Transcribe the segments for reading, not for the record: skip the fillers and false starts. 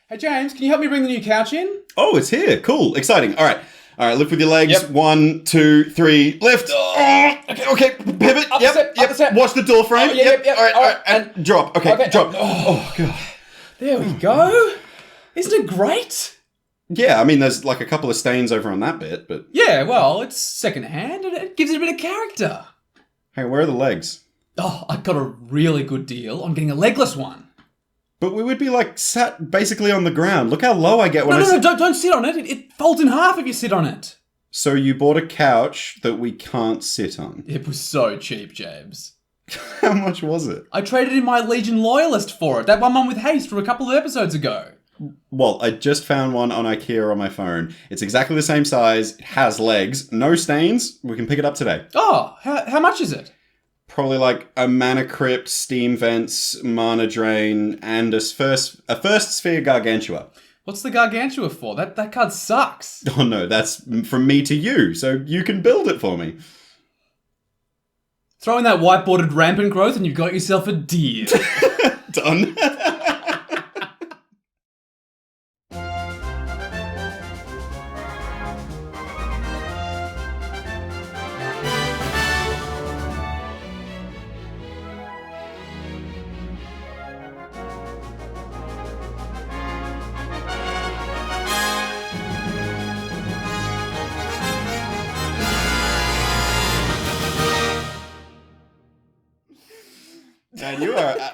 Hey, James, can you help me bring the new couch in? Oh, it's here. Cool. Exciting. All right, lift with your legs. Yep. 1, 2, 3, lift. Okay. Pivot. Up Yep. the step. Watch the door frame. Oh, yep. All right. And drop. Okay. Drop. Oh, God. There we go. Isn't it great? Yeah, I mean, there's like a couple of stains over on that bit, but... Yeah, well, it's second-hand and it gives it a bit of character. Hey, where are the legs? Oh, I got a really good deal on getting a legless one. But we would be like sat basically on the ground. Look how low I get when No, don't sit on it. It folds in half if you sit on it. So you bought a couch that we can't sit on. It was so cheap, James. How much was it? I traded in my Legion Loyalist for it. That one with haste from a couple of episodes ago. Well, I just found one on IKEA on my phone. It's exactly the same size. It has legs. No stains. We can pick it up today. Oh, how much is it? Probably like a mana crypt, steam vents, mana drain, and a first sphere gargantua. What's the Gargantua for? That card sucks. Oh no, that's from me to you, so you can build it for me. Throw in that whiteboarded rampant growth and you've got yourself a deal. Done. Man,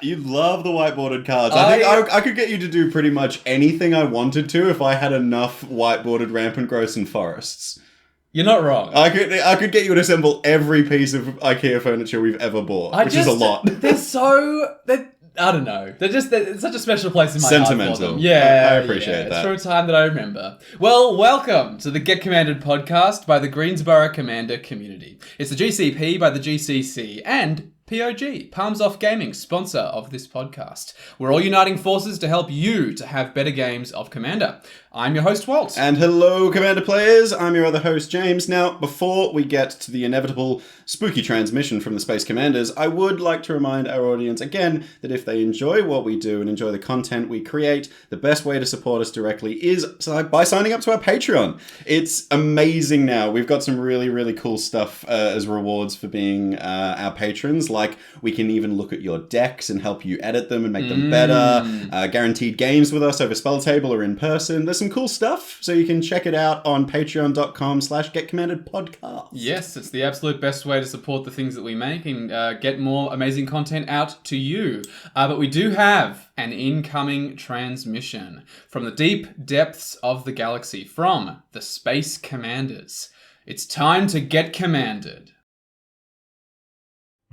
you love the whiteboarded cards. I think I could get you to do pretty much anything I wanted to if I had enough whiteboarded rampant growths and forests. You're not wrong. I could get you to assemble every piece of IKEA furniture we've ever bought, which is a lot. I don't know. They're such a special place in my Sentimental. heart for them. Yeah, I appreciate that. It's from a time that I remember. Well, welcome to the Get Commanded podcast by the Greensboro Commander community. It's the GCP by the GCC and POG, Palms Off Gaming, sponsor of this podcast. We're all uniting forces to help you to have better games of Commander. I'm your host, Walt. And hello, Commander players. I'm your other host, James. Now, before we get to the inevitable spooky transmission from the Space Commanders, I would like to remind our audience again that if they enjoy what we do and enjoy the content we create, the best way to support us directly is by signing up to our Patreon. It's amazing now. We've got some really, really cool stuff as rewards for being our patrons. Like, we can even look at your decks and help you edit them and make them better. Guaranteed games with us over Spelltable or in person. There's some cool stuff, so you can check it out on patreon.com/getcommandedpodcast. Yes, it's the absolute best way to support the things that we make and get more amazing content out to you. But we do have an incoming transmission from the deep depths of the galaxy, from the Space Commanders. It's time to get commanded.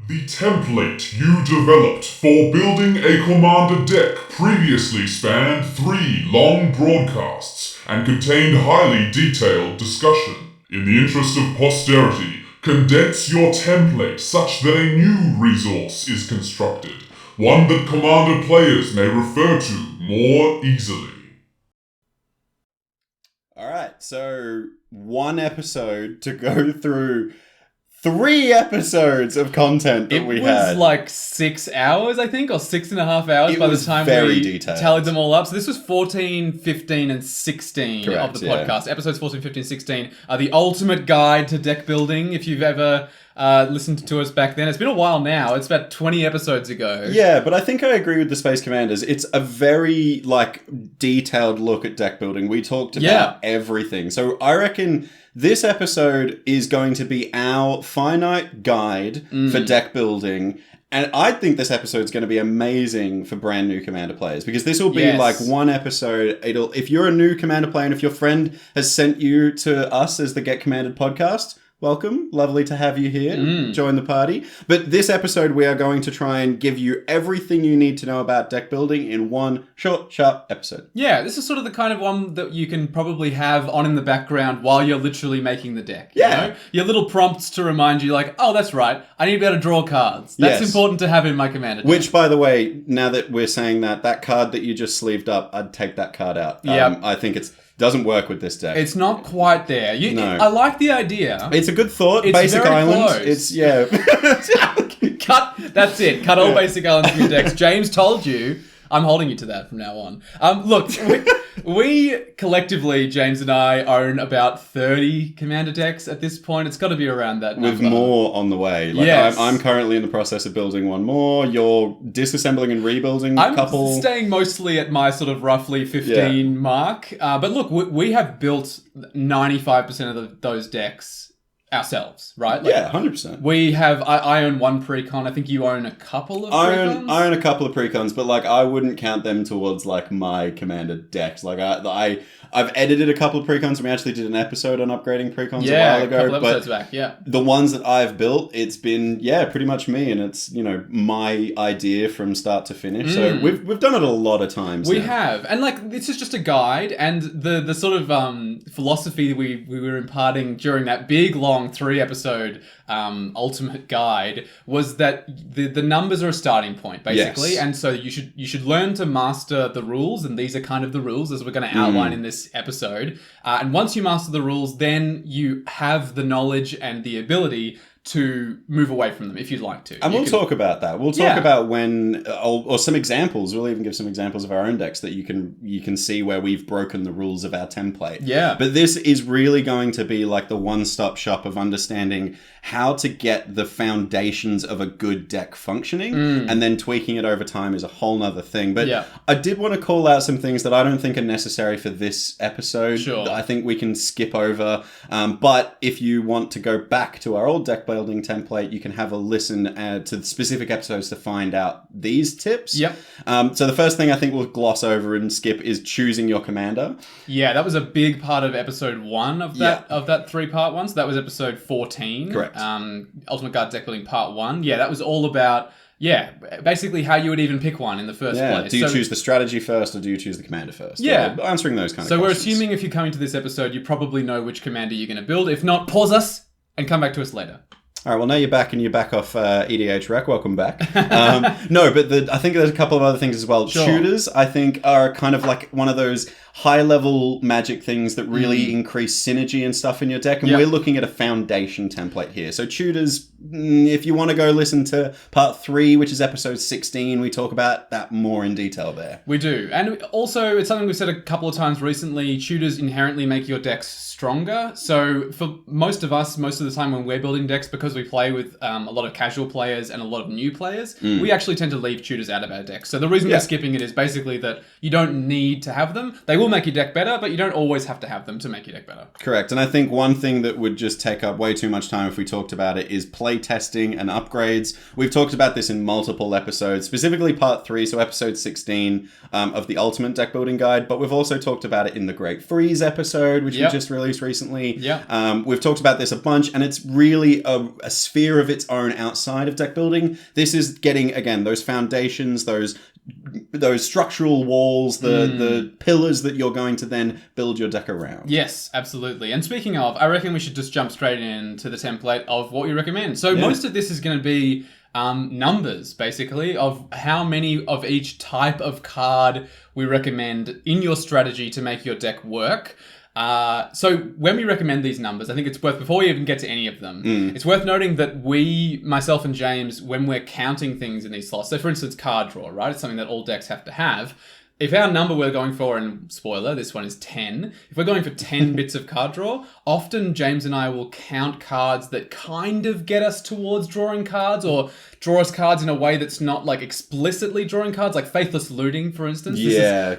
The template you developed for building a commander deck previously spanned 3 long broadcasts and contained highly detailed discussion. In the interest of posterity, condense your template such that a new resource is constructed, one that commander players may refer to more easily. Alright, so 1 episode to go through 3 episodes of content that we had. It was like 6 hours, I think, or 6.5 hours by the time we detailed. Tallied them all up. So this was 14, 15, and 16 Correct, of the podcast. Episodes 14, 15, 16 are the ultimate guide to deck building. If you've ever listened to us back then, it's been a while now. It's about 20 episodes ago. Yeah, but I think I agree with the Space Commanders. It's a very, detailed look at deck building. We talked about everything. So I reckon this episode is going to be our finite guide for deck building. And I think this episode is going to be amazing for brand new Commander players, because this will be like 1 episode. If you're a new Commander player and if your friend has sent you to us as the Get Commanded podcast, welcome. Lovely to have you here. Join the party. But this episode, we are going to try and give you everything you need to know about deck building in 1 short, sharp episode. Yeah, this is sort of the kind of one that you can probably have on in the background while you're literally making the deck. Yeah. You know? Your little prompts to remind you, like, oh, that's right, I need to be able to draw cards. That's important to have in my Commander deck. Which, by the way, now that we're saying that card that you just sleeved up, I'd take that card out. I think it's doesn't work with this deck. It's not quite there. No. I like the idea. It's a good thought. It's Basic very Island. close. It's, Cut. That's it. Cut all basic islands from your decks. James told you I'm holding you to that from now on. Look, we collectively, James and I, own about 30 Commander decks at this point. It's got to be around that number. With more on the way. Like, yes. I'm currently in the process of building one more. You're disassembling and rebuilding a couple. I'm staying mostly at my sort of roughly 15 mark. But look, we have built 95% of those decks ourselves, right? Like, 100%. We have. I own one precon. I think you own a couple of precons. I own a couple of precons, but like I wouldn't count them towards like my Commander decks. Like I've edited a couple of precons, and we actually did an episode on upgrading precons a while ago. A couple episodes back. Yeah, the ones that I've built, it's been pretty much me, and it's my idea from start to finish. So we've done it a lot of times. We have, and like this is just a guide, and the sort of philosophy we were imparting during that big long 3-episode ultimate guide was that the numbers are a starting point basically, and so you should learn to master the rules, and these are kind of the rules as we're going to outline in this episode. And once you master the rules, then you have the knowledge and the ability to move away from them if you'd like to. And we'll talk about that. We'll talk about when, or some examples. We'll even give some examples of our own decks that you can see where we've broken the rules of our template. Yeah. But this is really going to be like the one-stop shop of understanding how to get the foundations of a good deck functioning, and then tweaking it over time is a whole nother thing. But I did want to call out some things that I don't think are necessary for this episode. Sure. I think we can skip over. But if you want to go back to our old deck building template, you can have a listen to the specific episodes to find out these tips. Yep. So the first thing I think we'll gloss over and skip is choosing your commander. Yeah, that was a big part of episode 1 of that 3-part one. So that was episode 14. Correct. Ultimate Guard Deck Building Part 1. Yeah, that was all about basically how you would even pick one in the first place. Do you choose the strategy first, or do you choose the commander first? Yeah. Or answering those kind of questions. So we're assuming if you're coming to this episode, you probably know which commander you're going to build. If not, pause us and come back to us later. All right, well, now you're back and you're back off EDH Rec. Welcome back. No, but I think there's a couple of other things as well. Sure. Tutors, I think, are kind of like one of those high-level magic things that really increase synergy and stuff in your deck. And we're looking at a foundation template here. So tutors, if you want to go listen to part 3, which is episode 16, we talk about that more in detail there. We do. And also, it's something we've said a couple of times recently, tutors inherently make your decks stronger. So for most of us, most of the time when we're building decks, because we play with a lot of casual players and a lot of new players, we actually tend to leave tutors out of our decks. So the reason we're skipping it is basically that you don't need to have them. They will make your deck better, but you don't always have to have them to make your deck better. Correct. And I think one thing that would just take up way too much time if we talked about it is play testing and upgrades. We've talked about this in multiple episodes, specifically part 3, so episode 16 of the Ultimate Deck Building Guide, but we've also talked about it in the Great Freeze episode, which we just released recently. We've talked about this a bunch, and it's really a sphere of its own outside of deck building. This is getting, again, those foundations, those structural walls, the pillars that you're going to then build your deck around. Yes, absolutely. And speaking of, I reckon we should just jump straight into the template of what we recommend. So most of this is going to be numbers, basically, of how many of each type of card we recommend in your strategy to make your deck work. So when we recommend these numbers, I think it's worth, before we even get to any of them, it's worth noting that myself and James, when we're counting things in these slots, so for instance, card draw, right? It's something that all decks have to have. If our number we're going for, and spoiler, this one is 10. If we're going for 10 bits of card draw, often James and I will count cards that kind of get us towards drawing cards, or draw us cards in a way that's not like explicitly drawing cards, like Faithless Looting, for instance.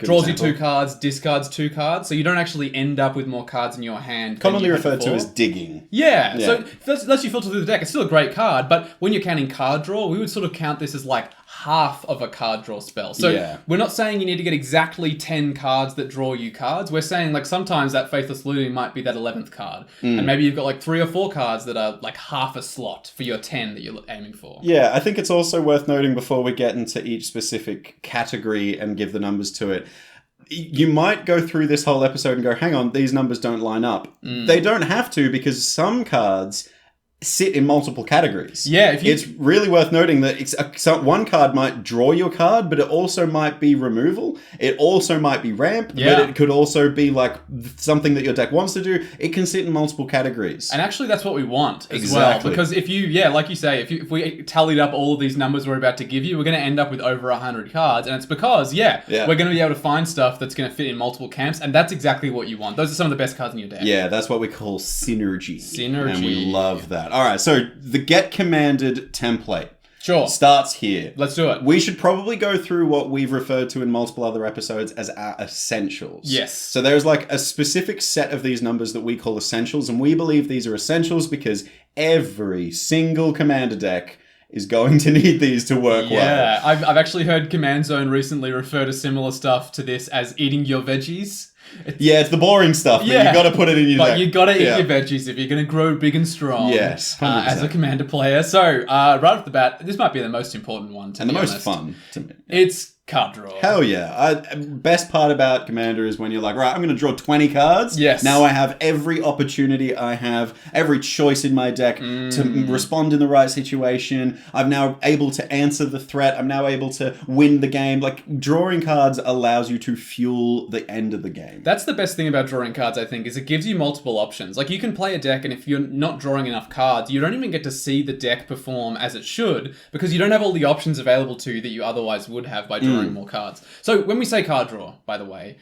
Draws you 2 cards, discards 2 cards, so you don't actually end up with more cards in your hand. Commonly referred to as digging. Yeah. So if lets you filter through the deck. It's still a great card, but when you're counting card draw, we would sort of count this as like half of a card draw spell. So we're not saying you need to get exactly 10 cards that draw you cards. We're saying like sometimes that Faithless Looting might be that 11th card. And maybe you've got like 3 or 4 cards that are like half a slot for your 10 that you're aiming for. Yeah, I think it's also worth noting before we get into each specific category and give the numbers to it. You might go through this whole episode and go, hang on, these numbers don't line up. They don't have to, because some cards, sit in multiple categories. Yeah, it's really worth noting that one card might draw your card, but it also might be removal. It also might be ramp, but it could also be like something that your deck wants to do. It can sit in multiple categories. And actually, that's what we want as well. Because if you, like you say, if we tallied up all of these numbers we're about to give you, we're going to end up with over 100 cards. And it's because, we're going to be able to find stuff that's going to fit in multiple camps. And that's exactly what you want. Those are some of the best cards in your deck. Yeah, that's what we call synergy. And we love that. All right, so the Get Commanded template starts here. Let's do it. We should probably go through what we've referred to in multiple other episodes as our essentials. Yes. So there's like a specific set of these numbers that we call essentials, and we believe these are essentials because every single Commander deck is going to need these to work well. Yeah, I've actually heard Command Zone recently refer to similar stuff to this as eating your veggies. It's the boring stuff, but you got to put it in your deck. But you got to eat your veggies if you're going to grow big and strong. Yes, as a Commander player. So, right off the bat, this might be the most important one to me. And the most fun to me. It's card draw. Hell yeah. Best part about Commander is when you're like, right, I'm going to draw 20 cards. Yes. Now I have every opportunity, I have every choice in my deck to respond in the right situation. I'm now able to answer the threat. I'm now able to win the game. Like, drawing cards allows you to fuel the end of the game. That's the best thing about drawing cards, I think, is it gives you multiple options. Like, you can play a deck, and if you're not drawing enough cards, you don't even get to see the deck perform as it should, because you don't have all the options available to you that you otherwise would have by drawing more cards. So when we say card draw, by the way,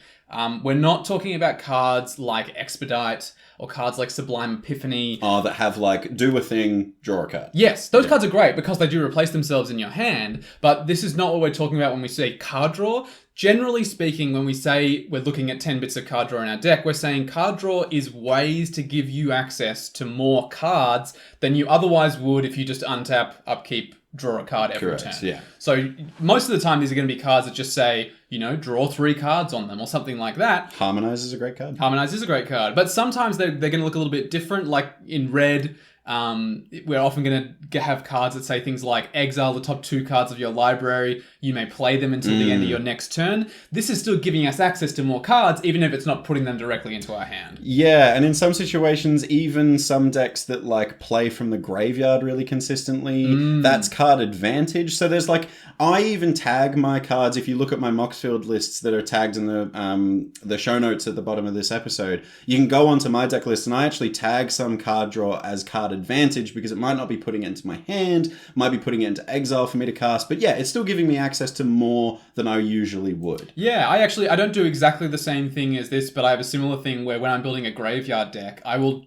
we're not talking about cards like Expedite or cards like Sublime Epiphany. That have like, do a thing, draw a card. Yes, those cards are great because they do replace themselves in your hand, but this is not what we're talking about when we say card draw. Generally speaking, when we say we're looking at 10 bits of card draw in our deck, we're saying card draw is ways to give you access to more cards than you otherwise would if you just untap, upkeep, draw a card every turn. Yeah. So most of the time, these are going to be cards that just say, draw 3 cards on them or something like that. Harmonize is a great card. Harmonize is a great card. But sometimes they're going to look a little bit different. Like in red, we're often going to have cards that say things like exile the top 2 cards of your library. You may play them until the end of your next turn. This is still giving us access to more cards, even if it's not putting them directly into our hand. Yeah, and in some situations, even some decks that like play from the graveyard really consistently, that's card advantage. So there's like, I even tag my cards. If you look at my Moxfield lists that are tagged in the show notes at the bottom of this episode, you can go onto my deck list, and I actually tag some card draw as card advantage because it might not be putting it into my hand, might be putting it into exile for me to cast, but yeah, it's still giving me access to more than I usually would. Yeah, I don't do exactly the same thing as this, but I have a similar thing where when I'm building a graveyard deck, I will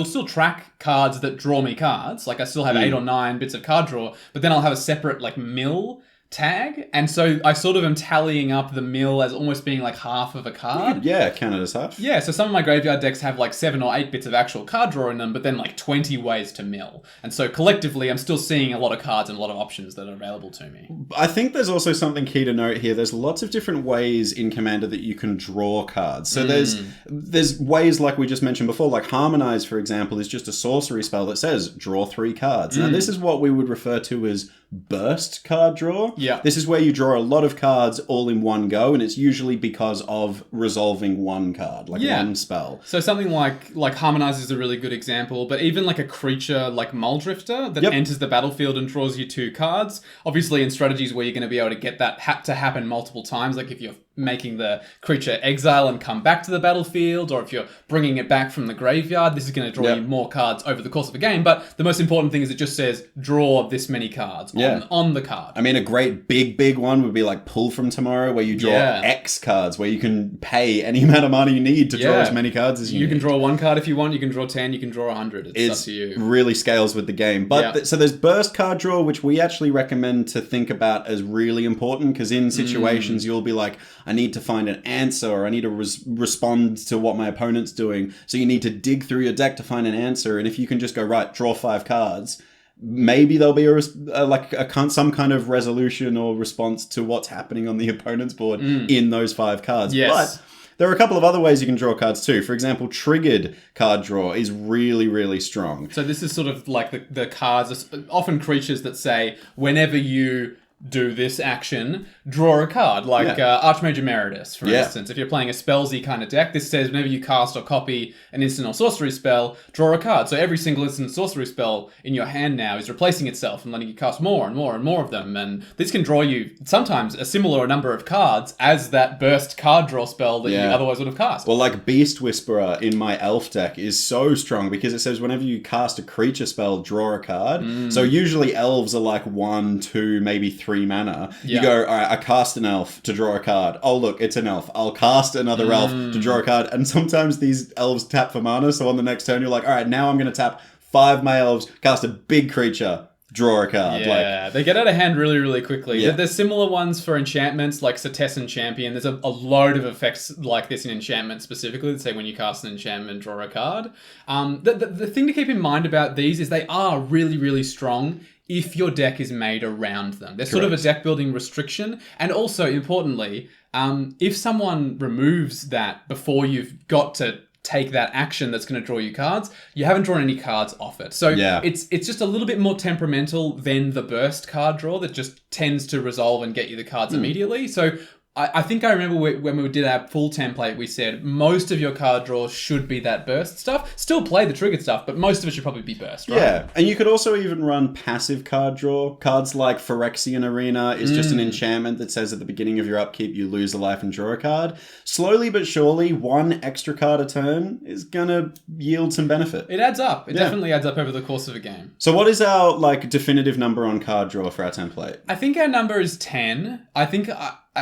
still track cards that draw me cards. Like I still have 8 or 9 bits of card draw, but then I'll have a separate like mill tag, and so I sort of am tallying up the mill as almost being like half of a card. Yeah, count it as half. Yeah, so some of my graveyard decks have like 7 or 8 bits of actual card draw in them, but then like 20 ways to mill. And so collectively, I'm still seeing a lot of cards and a lot of options that are available to me. I think there's also something key to note here. There's lots of different ways in Commander that you can draw cards. So there's ways like we just mentioned before, like Harmonize, for example, is just a sorcery spell that says draw 3 cards. Now, this is what we would refer to as burst card draw. Yeah. This is where you draw a lot of cards all in one go, and it's usually because of resolving one card, like one spell. So something like Harmonize is a really good example, but even like a creature like Muldrifter that enters the battlefield and draws you 2 cards, obviously in strategies where you're going to be able to get that to happen multiple times, like if you're making the creature exile and come back to the battlefield, or if you're bringing it back from the graveyard, this is going to draw you more cards over the course of a game. But the most important thing is it just says draw this many cards on the card. I mean, a great big one would be like Pull from Tomorrow, where you draw X cards, where you can pay any amount of money you need to draw as many cards as you need. You can draw 1 card if you want, you can draw 10, you can draw 100. It's up to you. Really scales with the game. But so there's burst card draw, which we actually recommend to think about as really important, because in situations you'll be like, I need to find an answer, or I need to respond to what my opponent's doing. So you need to dig through your deck to find an answer. And if you can just go, right, draw 5 cards, maybe there'll be some kind of resolution or response to what's happening on the opponent's board in those 5 cards. Yes. But there are a couple of other ways you can draw cards too. For example, triggered card draw is really, really strong. So this is sort of like the cards, often creatures that say, whenever you do this action, draw a card, like Archmage Emeritus, for instance. If you're playing a spellsy kind of deck, this says whenever you cast or copy an instant or sorcery spell, draw a card. So every single instant sorcery spell in your hand now is replacing itself and letting you cast more and more and more of them. And this can draw you sometimes a similar number of cards as that burst card draw spell that you otherwise would have cast. Well, like Beast Whisperer in my elf deck is so strong because it says whenever you cast a creature spell, draw a card. So usually elves are like 1, 2, maybe 3 mana. You go, all right, I cast an elf to draw a card. Oh, look, it's an elf. I'll cast another elf to draw a card. And sometimes these elves tap for mana. So on the next turn, you're like, all right, now I'm going to tap 5 my elves, cast a big creature, draw a card. Yeah, they get out of hand really, really quickly. Yeah. There's similar ones for enchantments, like Cetessan Champion. There's a load of effects like this in enchantment specifically that say when you cast an enchantment, draw a card. The thing to keep in mind about these is they are really, really strong if your deck is made around them. There's sort of a deck building restriction. And also, importantly, if someone removes that before you've got to take that action that's going to draw you cards, you haven't drawn any cards off it. So it's just a little bit more temperamental than the burst card draw that just tends to resolve and get you the cards immediately. So I think I remember when we did our full template, we said most of your card draws should be that burst stuff. Still play the triggered stuff, but most of it should probably be burst, right? Yeah, and you could also even run passive card draw. Cards like Phyrexian Arena is just an enchantment that says at the beginning of your upkeep, you lose a life and draw a card. Slowly but surely, 1 extra card a turn is going to yield some benefit. It adds up. It definitely adds up over the course of a game. So what is our definitive number on card draw for our template? I think our number is 10. I think...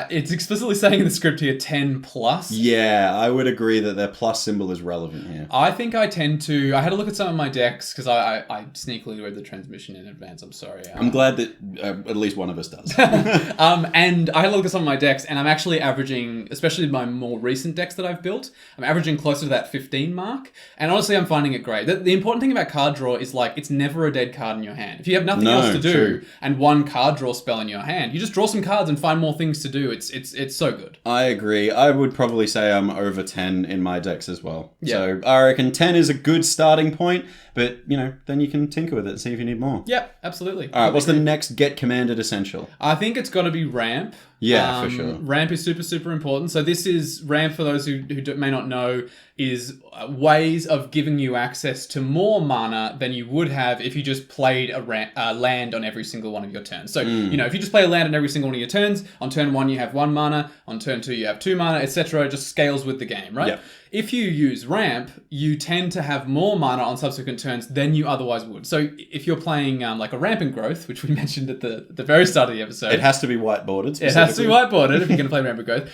it's explicitly saying in the script here 10 plus. Yeah, I would agree that their plus symbol is relevant here. I think I tend to... I had a look at some of my decks because I sneakily read the transmission in advance. I'm sorry. I'm glad that at least one of us does. And I had a look at some of my decks and I'm actually averaging, especially my more recent decks that I've built, I'm averaging closer to that 15 mark. And honestly, I'm finding it great. The important thing about card draw is it's never a dead card in your hand. If you have nothing else to do and 1 card draw spell in your hand, you just draw some cards and find more things to do. It's so good. I agree. I would probably say I'm over 10 in my decks as well. Yeah. So I reckon 10 is a good starting point, but then you can tinker with it and see if you need more. Yeah, absolutely. All right, what's the next Get Commanded essential? I think it's got to be ramp. Yeah, for sure. Ramp is super, super important. So this is ramp, for those who may not know, is ways of giving you access to more mana than you would have if you just played a land on every single one of your turns. So, if you just play a land on every single one of your turns, on turn 1 you have 1 mana, on turn 2 you have 2 mana, etc. It just scales with the game, right? Yep. If you use ramp, you tend to have more mana on subsequent turns than you otherwise would. So if you're playing like a rampant growth, which we mentioned at the very start of the episode. It has to be whiteboarded. It has to be whiteboarded if you're going to play rampant growth.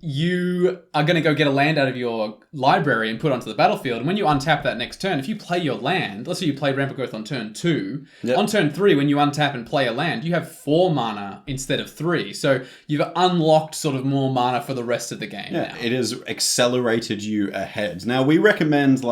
You are going to go get a land out of your library and put it onto the battlefield. And when you untap that next turn, if you play your land, let's say you played rampant growth on turn 2, on turn 3, when you untap and play a land, you have 4 mana instead of 3. So you've unlocked sort of more mana for the rest of the game now. It has accelerated you ahead. Now, we recommend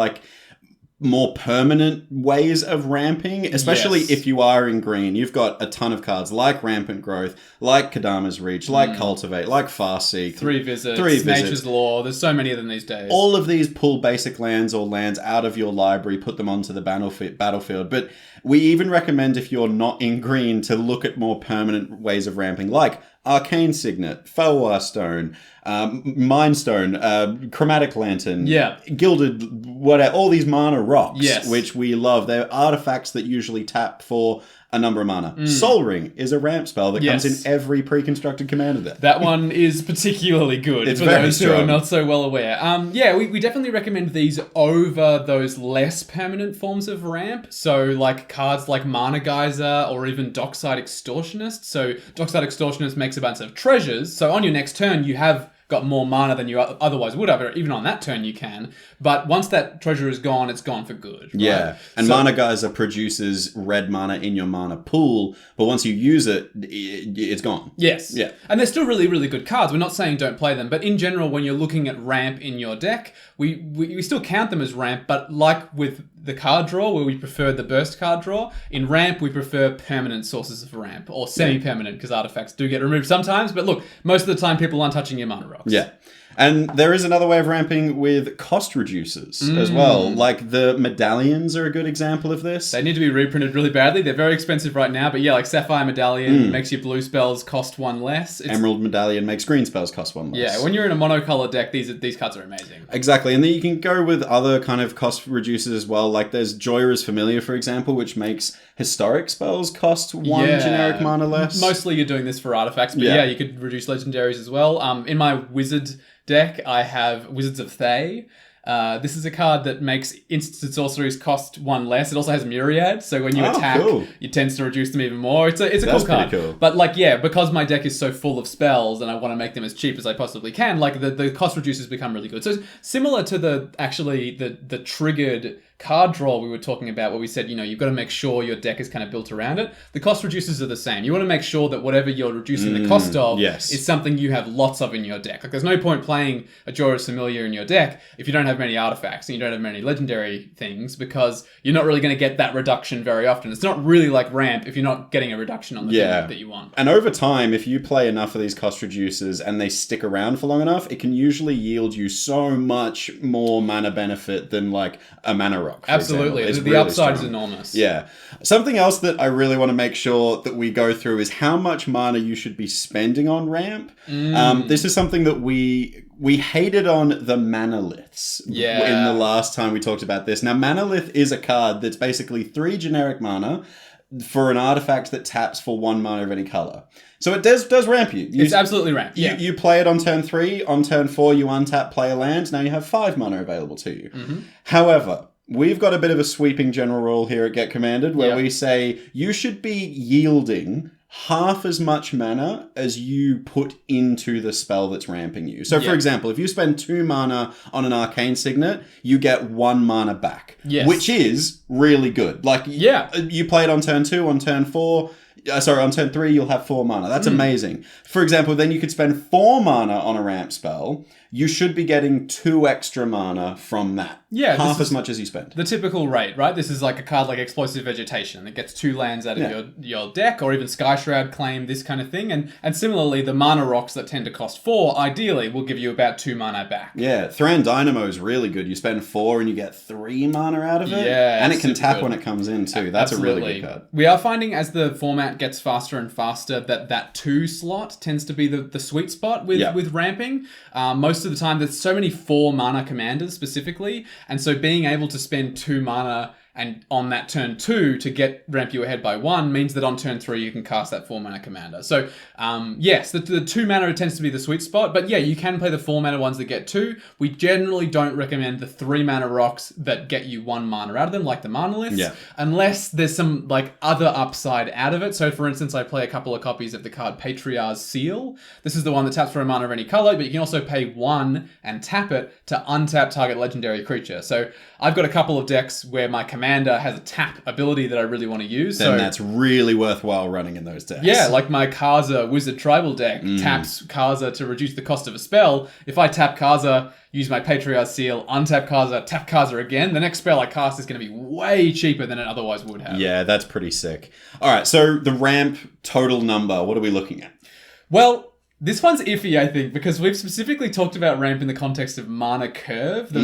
more permanent ways of ramping, especially if you are in green. You've got a ton of cards like Rampant Growth, like Kadama's Reach, like Cultivate, like Farseek. 3 visits, Nature's Law. There's so many of them these days. All of these pull basic lands or lands out of your library, put them onto the battlefield. But we even recommend, if you're not in green, to look at more permanent ways of ramping, like Arcane Signet, Felwar Stone, Mind Stone, Chromatic Lantern, Gilded, whatever, all these mana rocks, which we love. They're artifacts that usually tap for a number of mana. Soul Ring is a ramp spell that comes in every pre-constructed commander deck. That one is particularly good for those who are not so well aware. We definitely recommend these over those less permanent forms of ramp. So like cards like Mana Geyser or even Dockside Extortionist. So Dockside Extortionist makes a bunch of treasures. So on your next turn, you have got more mana than you otherwise would have, or even on that turn you can. But once that treasure is gone, it's gone for good. Right? Yeah, and Mana Geyser produces red mana in your mana pool, but once you use it, it's gone. Yes. Yeah. And they're still really, really good cards. We're not saying don't play them, but in general, when you're looking at ramp in your deck, we still count them as ramp, but like with the card draw, where we prefer the burst card draw, in ramp we prefer permanent sources of ramp, or semi-permanent, because artifacts do get removed sometimes, but look, most of the time people aren't touching your mana rocks. Yeah. And there is another way of ramping with cost reducers as well. Like the medallions are a good example of this. They need to be reprinted really badly. They're very expensive right now, but yeah, like Sapphire Medallion makes your blue spells cost 1 less. Emerald Medallion makes green spells cost 1 less. Yeah, when you're in a monocolor deck, these cards are amazing. Exactly, and then you can go with other kind of cost reducers as well. Like there's Joyra's Familiar, for example, which makes historic spells cost 1 generic mana less. Mostly you're doing this for artifacts, but yeah, you could reduce legendaries as well. In my wizard deck, I have Wizards of Thay. This is a card that makes instant sorceries cost 1 less. It also has Myriad, so when you attack, it tends to reduce them even more. It's a cool card. Cool. But like, yeah, because my deck is so full of spells and I want to make them as cheap as I possibly can, like the cost reducers become really good. So it's similar to the triggered card draw we were talking about, where we said, you've got to make sure your deck is kind of built around it. The cost reducers are the same. You want to make sure that whatever you're reducing the cost of is something you have lots of in your deck. Like there's no point playing a Joyra's Familiar in your deck if you don't have many artifacts and you don't have many legendary things, because you're not really going to get that reduction very often. It's not really like ramp if you're not getting a reduction on the thing that you want. And over time, if you play enough of these cost reducers and they stick around for long enough, it can usually yield you so much more mana benefit than like a mana rock. Absolutely. The really upside is enormous. Yeah. Something else that I really want to make sure that we go through is how much mana you should be spending on ramp. This is something that we hated on the Manaliths in the last time we talked about this. Now, Manalith is a card that's basically 3 generic mana for an artifact that taps for 1 mana of any color. So it does ramp you. It's absolutely ramp. Yeah. You play it on turn 3. On turn 4, you untap, play a land. Now you have 5 mana available to you. However, we've got a bit of a sweeping general rule here at Get Commanded where we say you should be yielding half as much mana as you put into the spell that's ramping you. So, for example, if you spend 2 mana on an Arcane Signet, you get 1 mana back, which is really good. Like, you play it on turn 2, on turn 4... on turn 3, you'll have 4 mana. That's amazing. For example, then you could spend 4 mana on a ramp spell. You should be getting 2 extra mana from that. Yeah. Half as much as you spend. The typical rate, right? This is like a card like Explosive Vegetation that gets 2 lands out of your deck, or even Sky Shroud Claim, this kind of thing. And similarly, the mana rocks that tend to cost 4, ideally, will give you about 2 mana back. Yeah. Thran Dynamo is really good. You spend 4 and you get 3 mana out of it. Yeah. And it can tap when it comes in too. That's a really good card. We are finding as the format gets faster and faster that 2 slot tends to be the sweet spot with ramping. Most of the time, there's so many 4 mana commanders specifically, and so being able to spend 2 mana and on that turn 2 to ramp you ahead by 1 means that on turn 3 you can cast that 4 mana commander. So yes, the 2 mana tends to be the sweet spot, but yeah, you can play the 4 mana ones that get 2. We generally don't recommend the 3 mana rocks that get you 1 mana out of them, like the Manaliths, unless there's some like other upside out of it. So for instance, I play a couple of copies of the card Patriarch's Seal. This is the one that taps for a mana of any color, but you can also pay 1 and tap it to untap target legendary creature. So I've got a couple of decks where my commander has a tap ability that I really want to use. Then that's really worthwhile running in those decks. Yeah, like my Kaza Wizard Tribal deck taps Kaza to reduce the cost of a spell. If I tap Kaza, use my Patriarch's Seal, untap Kaza, tap Kaza again, the next spell I cast is going to be way cheaper than it otherwise would have. Yeah, that's pretty sick. All right, so the ramp total number, what are we looking at? Well, this one's iffy, I think, because we've specifically talked about ramp in the context of Mana Curve, the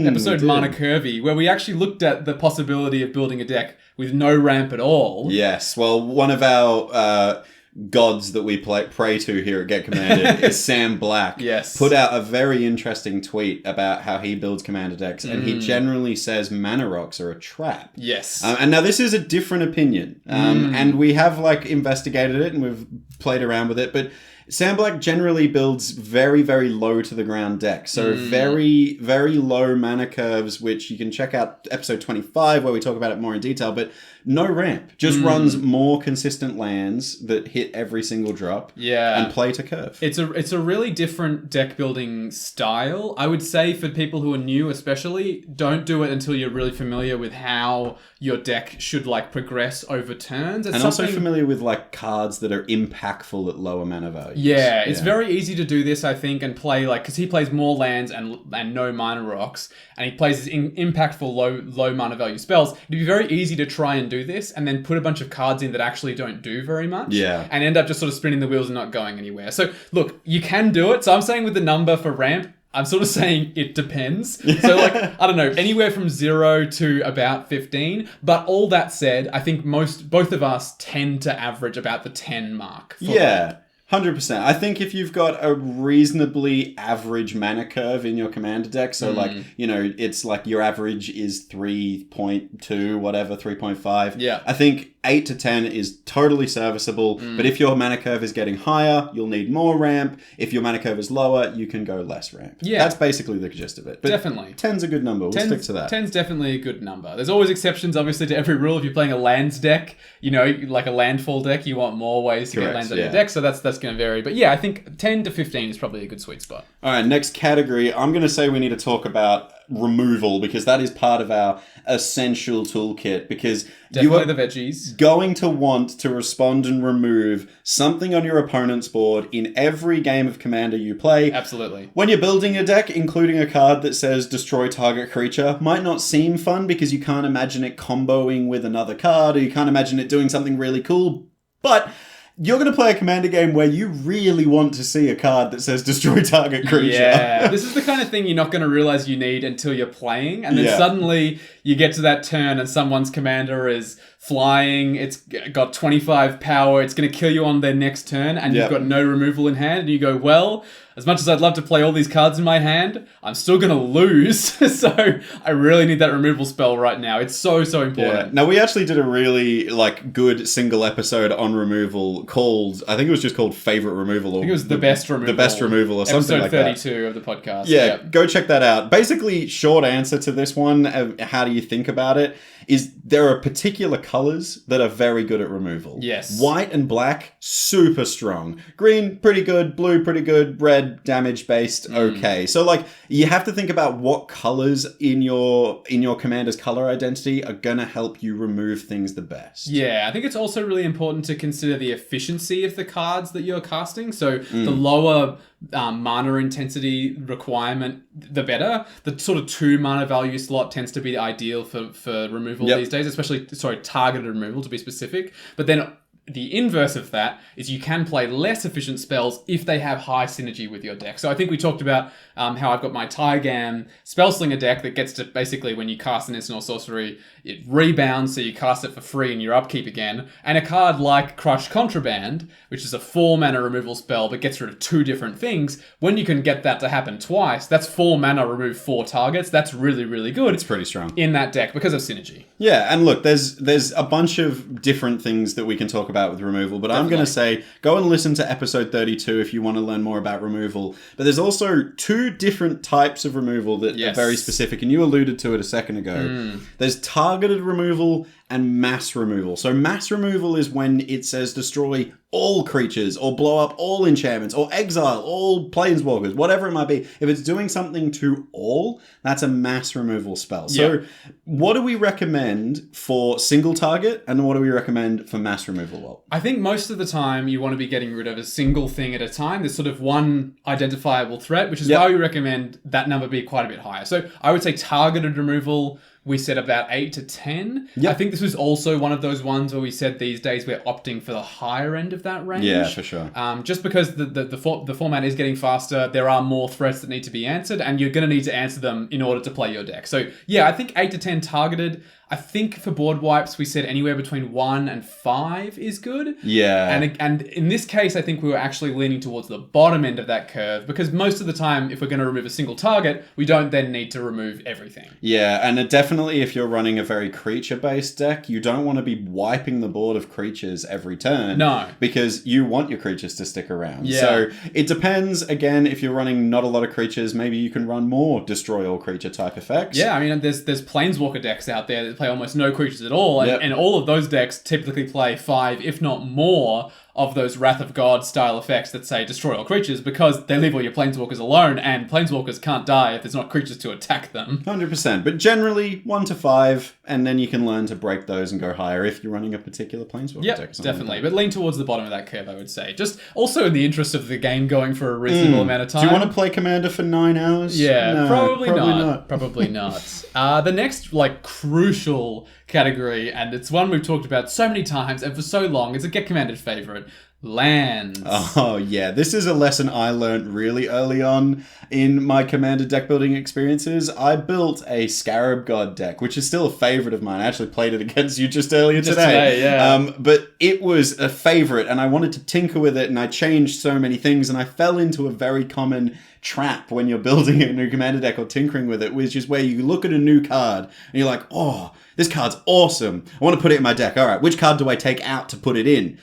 episode Mana Curvy, where we actually looked at the possibility of building a deck with no ramp at all. Yes, well, one of our gods that we pray to here at Get Commanded is Sam Black. Yes. Put out a very interesting tweet about how he builds commander decks, and he generally says mana rocks are a trap. Yes. And now this is a different opinion, and we have investigated it and we've played around with it, but Sam Black generally builds very, very low to the ground decks. So very, very low mana curves, which you can check out episode 25 where we talk about it more in detail, but no ramp. Just runs more consistent lands that hit every single drop and play to curve. It's a really different deck building style. I would say for people who are new especially, don't do it until you're really familiar with how your deck should progress over turns. Also familiar with cards that are impactful at lower mana value. use. Yeah, it's very easy to do this, I think, and play because he plays more lands and no mana rocks, and he plays these impactful low mana value spells. It'd be very easy to try and do this, and then put a bunch of cards in that actually don't do very much. Yeah. And end up just sort of spinning the wheels and not going anywhere. So look, you can do it. So I'm saying with the number for ramp, I'm sort of saying it depends. So I don't know, anywhere from 0 to about 15. But all that said, I think both of us tend to average about the 10 mark. Yeah. 100%. I think if you've got a reasonably average mana curve in your commander deck, so it's like your average is 3.2, whatever, 3.5. Yeah. I think 8 to 10 is totally serviceable, but if your mana curve is getting higher, you'll need more ramp. If your mana curve is lower, you can go less ramp. Yeah. That's basically the gist of it. But definitely. 10's a good number. We'll stick to that. 10's definitely a good number. There's always exceptions, obviously, to every rule. If you're playing a lands deck, like a landfall deck, you want more ways to get lands on your deck, so that's going to vary. But yeah, I think 10 to 15 is probably a good sweet spot. All right, next category. I'm going to say we need to talk about removal, because that is part of our essential toolkit, because definitely you are the veggies going to want to respond and remove something on your opponent's board in every game of Commander you play. Absolutely. When you're building a deck, including a card that says destroy target creature might not seem fun because you can't imagine it comboing with another card, or you can't imagine it doing something really cool, but you're going to play a Commander game where you really want to see a card that says destroy target creature. Yeah, this is the kind of thing you're not going to realize you need until you're playing, and then suddenly you get to that turn and someone's commander is flying, it's got 25 power, it's going to kill you on their next turn, and you've got no removal in hand, and you go, well, as much as I'd love to play all these cards in my hand, I'm still going to lose, so I really need that removal spell right now. It's so important. Yeah. Now, we actually did a really good single episode on removal called, I think it was just called Favorite Removal. I think it was the best removal. The best removal or something like that. Episode 32 of the podcast. Yeah, go check that out. Basically, short answer to this one, how do you think about it, is there are particular colors that are very good at removal. Yes. White and black, super strong. Green, pretty good. Blue, pretty good. Red, damage based, okay. So you have to think about what colors in your commander's color identity are gonna help you remove things the best. Yeah, I think it's also really important to consider the efficiency of the cards that you're casting. So the lower mana intensity requirement, the better. The sort of 2 mana value slot tends to be ideal for removal these days, especially, targeted removal to be specific. But then the inverse of that is you can play less efficient spells if they have high synergy with your deck. So I think we talked about how I've got my Tygam Spellslinger deck that gets to basically when you cast an instant or sorcery, it rebounds, so you cast it for free in your upkeep again. And a card like Crush Contraband, which is a 4 mana removal spell but gets rid of 2 different things, when you can get that to happen twice, that's 4 mana, remove 4 targets. That's really, really good. It's pretty strong in that deck because of synergy. Yeah, and look, there's a bunch of different things that we can talk about with removal, but I'm going to say go and listen to episode 32 if you want to learn more about removal. But there's also 2 different types of removal that are very specific, and you alluded to it a second ago. There's targeted removal and mass removal. So mass removal is when it says destroy all creatures, or blow up all enchantments, or exile all planeswalkers, whatever it might be. If it's doing something to all, that's a mass removal spell. So what do we recommend for single target, and what do we recommend for mass removal, Walt? I think most of the time you want to be getting rid of a single thing at a time. There's sort of one identifiable threat, which is why we recommend that number be quite a bit higher. So I would say targeted removal, we said about 8 to 10. I think this was also one of those ones where we said these days we're opting for the higher end of that range. Yeah, for sure. Just because the format is getting faster, there are more threats that need to be answered, and you're going to need to answer them in order to play your deck. So yeah, I think 8 to 10 targeted. I think for board wipes, we said anywhere between 1 and 5 is good. Yeah. And in this case, I think we were actually leaning towards the bottom end of that curve, because most of the time, if we're going to remove a single target, we don't then need to remove everything. Yeah, and definitely if you're running a very creature-based deck, you don't want to be wiping the board of creatures every turn. No. Because you want your creatures to stick around. Yeah. So it depends, again, if you're running not a lot of creatures, maybe you can run more destroy all creature type effects. Yeah, I mean, there's planeswalker decks out there that play almost no creatures at all, and all of those decks typically play 5, if not more, of those Wrath of God style effects that say destroy all creatures, because they leave all your planeswalkers alone, and planeswalkers can't die if there's not creatures to attack them. 100%. But generally, 1 to 5, and then you can learn to break those and go higher if you're running a particular planeswalker deck. Yep, definitely. But lean towards the bottom of that curve, I would say. Just also in the interest of the game going for a reasonable amount of time. Do you want to play Commander for 9 hours? Yeah, No, probably not. Probably not. The next, crucial category, and it's one we've talked about so many times and for so long, it's a Get Commanded favorite. Lands. Oh, yeah. This is a lesson I learned really early on in my Commander deck building experiences. I built a Scarab God deck, which is still a favorite of mine. I actually played it against you just earlier today. Yeah. But it was a favorite, and I wanted to tinker with it, and I changed so many things, and I fell into a very common trap when you're building a new Commander deck or tinkering with it, which is where you look at a new card, and you're like, oh, this card's awesome. I want to put it in my deck. All right, which card do I take out to put it in?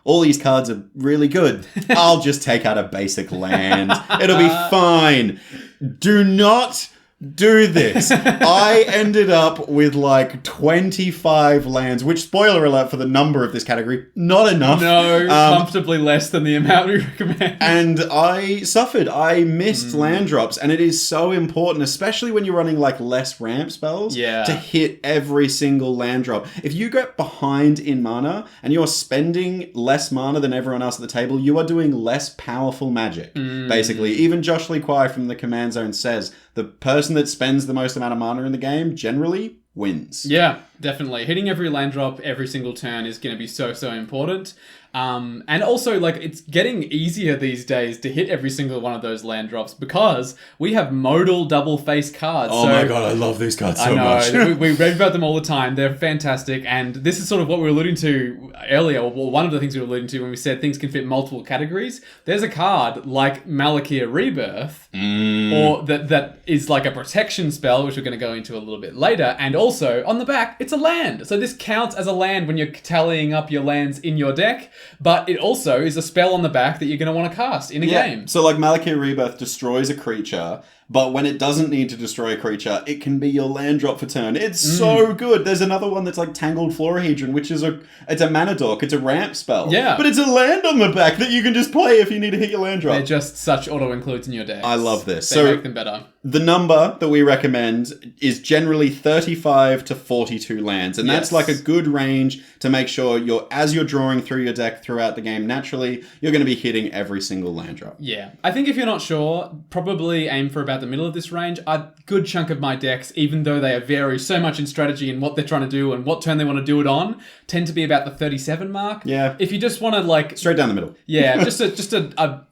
All these cards are really good. I'll just take out a basic land. It'll be fine. Do not do this. I ended up with 25 lands, which, spoiler alert for the number of this category, not enough. No, comfortably less than the amount we recommend. And I suffered. I missed land drops, and it is so important, especially when you're running less ramp spells, to hit every single land drop. If you get behind in mana and you're spending less mana than everyone else at the table, you are doing less powerful magic, basically. Even Josh Lee Kwai from the Command Zone says the person that spends the most amount of mana in the game generally wins. Yeah, definitely. Hitting every land drop every single turn is going to be so important. And also, it's getting easier these days to hit every single one of those land drops because we have modal double face cards. Oh my god, I love these cards so much. we rave about them all the time. They're fantastic. And this is sort of what we were alluding to earlier, or one of the things we were alluding to when we said things can fit multiple categories. There's a card like Malakir Rebirth, or that is like a protection spell, which we're going to go into a little bit later. And also, on the back, it's a land. So this counts as a land when you're tallying up your lands in your deck. But it also is a spell on the back that you're going to want to cast in a game. So Malakir Rebirth destroys a creature, but when it doesn't need to destroy a creature, it can be your land drop for turn. It's so good. There's another one that's Tangled Florahedron, which is it's a mana dork. It's a ramp spell. Yeah. But it's a land on the back that you can just play if you need to hit your land drop. They're just such auto-includes in your decks. I love this. They make them better. The number that we recommend is generally 35 to 42 lands. And that's a good range to make sure as you're drawing through your deck throughout the game, naturally, you're going to be hitting every single land drop. Yeah. I think if you're not sure, probably aim for about the middle of this range. A good chunk of my decks, even though they vary so much in strategy and what they're trying to do and what turn they want to do it on, tend to be about the 37 mark. Yeah. If you just want to straight down the middle. Yeah,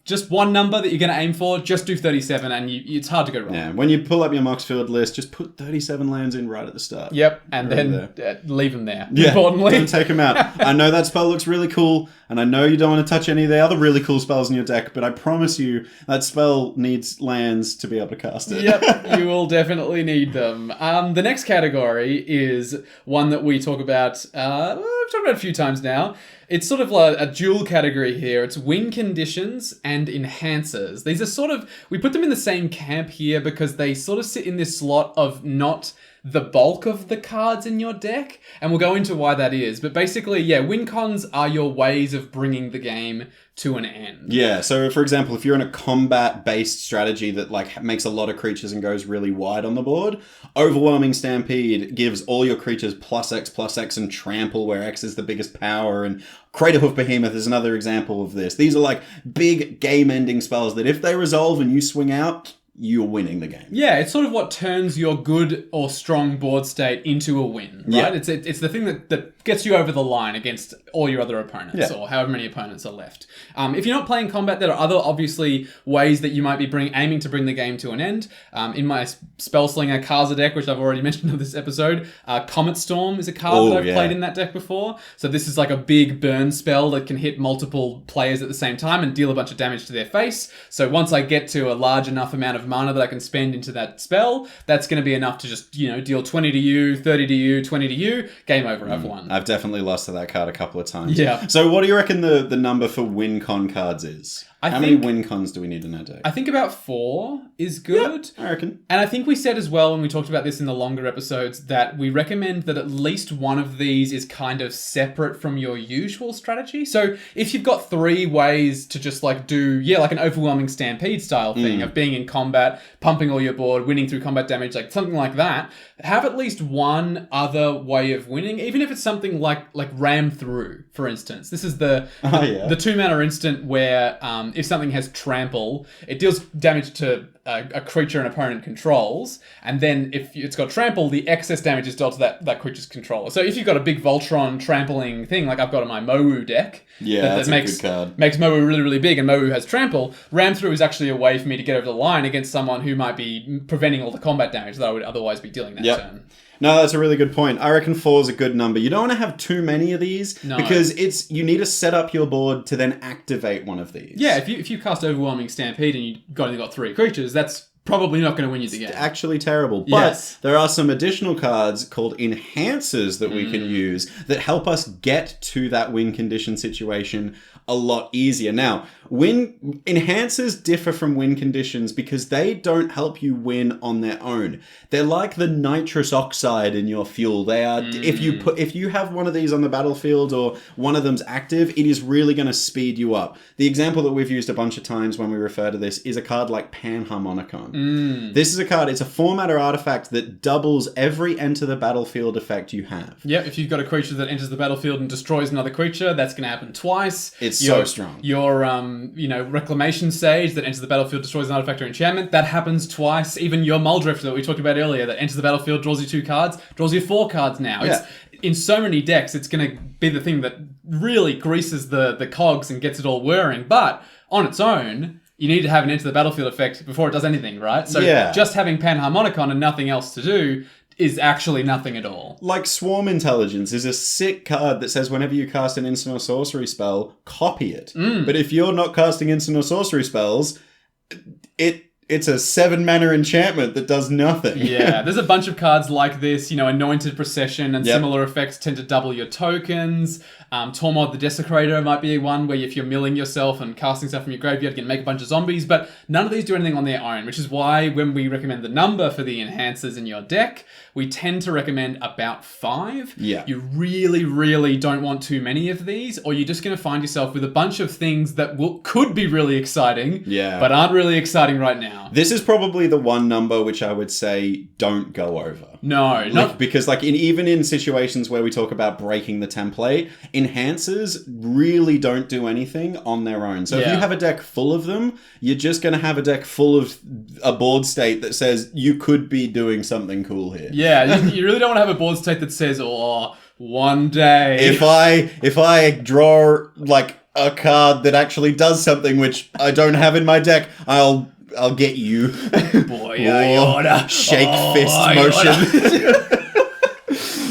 just one number that you're going to aim for, just do 37 and it's hard to go wrong. Yeah, when you pull up your Moxfield list, just put 37 lands in right at the start. Yep, and then leave them there. Yeah, importantly. Don't take them out. I know that spell looks really cool, and I know you don't want to touch any of the other really cool spells in your deck, but I promise you that spell needs lands to be able to cast it. Yep, you will definitely need them. The next category is one that we talk about, we've talked about a few times now. It's sort of a dual category here. It's win conditions and enhancers. These are we put them in the same camp here because they sort of sit in this slot of not the bulk of the cards in your deck, and we'll go into why that is. But basically, win cons are your ways of bringing the game to an end. Yeah, so for example, if you're in a combat-based strategy that makes a lot of creatures and goes really wide on the board, Overwhelming Stampede gives all your creatures +X and trample where X is the biggest power, and Craterhoof Behemoth is another example of this. These are big game-ending spells that if they resolve and you swing out, you're winning the game. Yeah, it's sort of what turns your good or strong board state into a win, right? Yeah. It's the thing that gets you over the line against all your other opponents, or however many opponents are left. If you're not playing combat, there are other, obviously, ways that you might be aiming to bring the game to an end. In my Spellslinger Kaza deck, which I've already mentioned in this episode, Comet Storm is a card that I've played in that deck before. So this is a big burn spell that can hit multiple players at the same time and deal a bunch of damage to their face. So once I get to a large enough amount of mana that I can spend into that spell, that's going to be enough to just, deal 20 to you, 30 to you, 20 to you, game over, I've won. I've definitely lost to that card a couple of times. Yeah. So what do you reckon the number for win con cards is? How many win cons do we need in our deck? I think about 4 is good. I reckon. And I think we said as well when we talked about this in the longer episodes that we recommend that at least one of these is kind of separate from your usual strategy. So if you've got 3 ways to just like do, like an overwhelming stampede style thing of being in combat, pumping all your board, winning through combat damage, like something like that, have at least one other way of winning, even if it's something like ram through, for instance. This is the 2-mana instant where if something has trample, it deals damage to a creature an opponent controls, and then if it's got trample, the excess damage is dealt to that creature's controller. So if you've got a big Voltron trampling thing, like I've got in my Mowu deck, that makes a good card. Makes Mowu really, really big, and Mowu has trample, ram through is actually a way for me to get over the line against someone who might be preventing all the combat damage that I would otherwise be dealing that turn. No, that's a really good point. I reckon 4 is a good number. You don't want to have too many of these because you need to set up your board to then activate one of these. Yeah, if you cast Overwhelming Stampede and you've only got 3 creatures, that's probably not going to win you the game. It's actually terrible. But there are some additional cards called enhancers that we can use that help us get to that win condition situation a lot easier. Now, win enhancers differ from win conditions because they don't help you win on their own. They're like the nitrous oxide in your fuel. They are if you have one of these on the battlefield or one of them's active, it is really going to speed you up. The example that we've used a bunch of times when we refer to this is a card like Panharmonicon. This is a card, it's a 4-mana artifact that doubles every enter the battlefield effect you have. Yep, if you've got a creature that enters the battlefield and destroys another creature, that's going to happen twice. It's so strong. Your Reclamation Sage that enters the battlefield, destroys an artifact or enchantment, that happens twice. Even your Muldrifter that we talked about earlier that enters the battlefield, draws you 2 cards, draws you 4 cards now. Yeah. In so many decks, it's going to be the thing that really greases the cogs and gets it all whirring. But on its own, you need to have an enter the battlefield effect before it does anything, right? So just having Panharmonicon and nothing else to do is actually nothing at all. Like Swarm Intelligence is a sick card that says whenever you cast an instant or sorcery spell, copy it. But if you're not casting instant or sorcery spells, it's a 7-mana enchantment that does nothing. Yeah, there's a bunch of cards like this, Anointed Procession and similar effects tend to double your tokens. Tormod the Desecrator might be one where if you're milling yourself and casting stuff from your graveyard, you can make a bunch of zombies, but none of these do anything on their own, which is why when we recommend the number for the enhancers in your deck, we tend to recommend about 5. Yeah. You really, really don't want too many of these, or you're just going to find yourself with a bunch of things that could be really exciting, but aren't really exciting right now. This is probably the one number which I would say don't go over. No, not because even in situations where we talk about breaking the template, enhancers really don't do anything on their own. So if you have a deck full of them, you're just going to have a deck full of a board state that says you could be doing something cool here. Yeah, you really don't want to have a board state that says, one day. If I draw like a card that actually does something which I don't have in my deck, I'll get you. Boy, Yoda. Shake fist motion.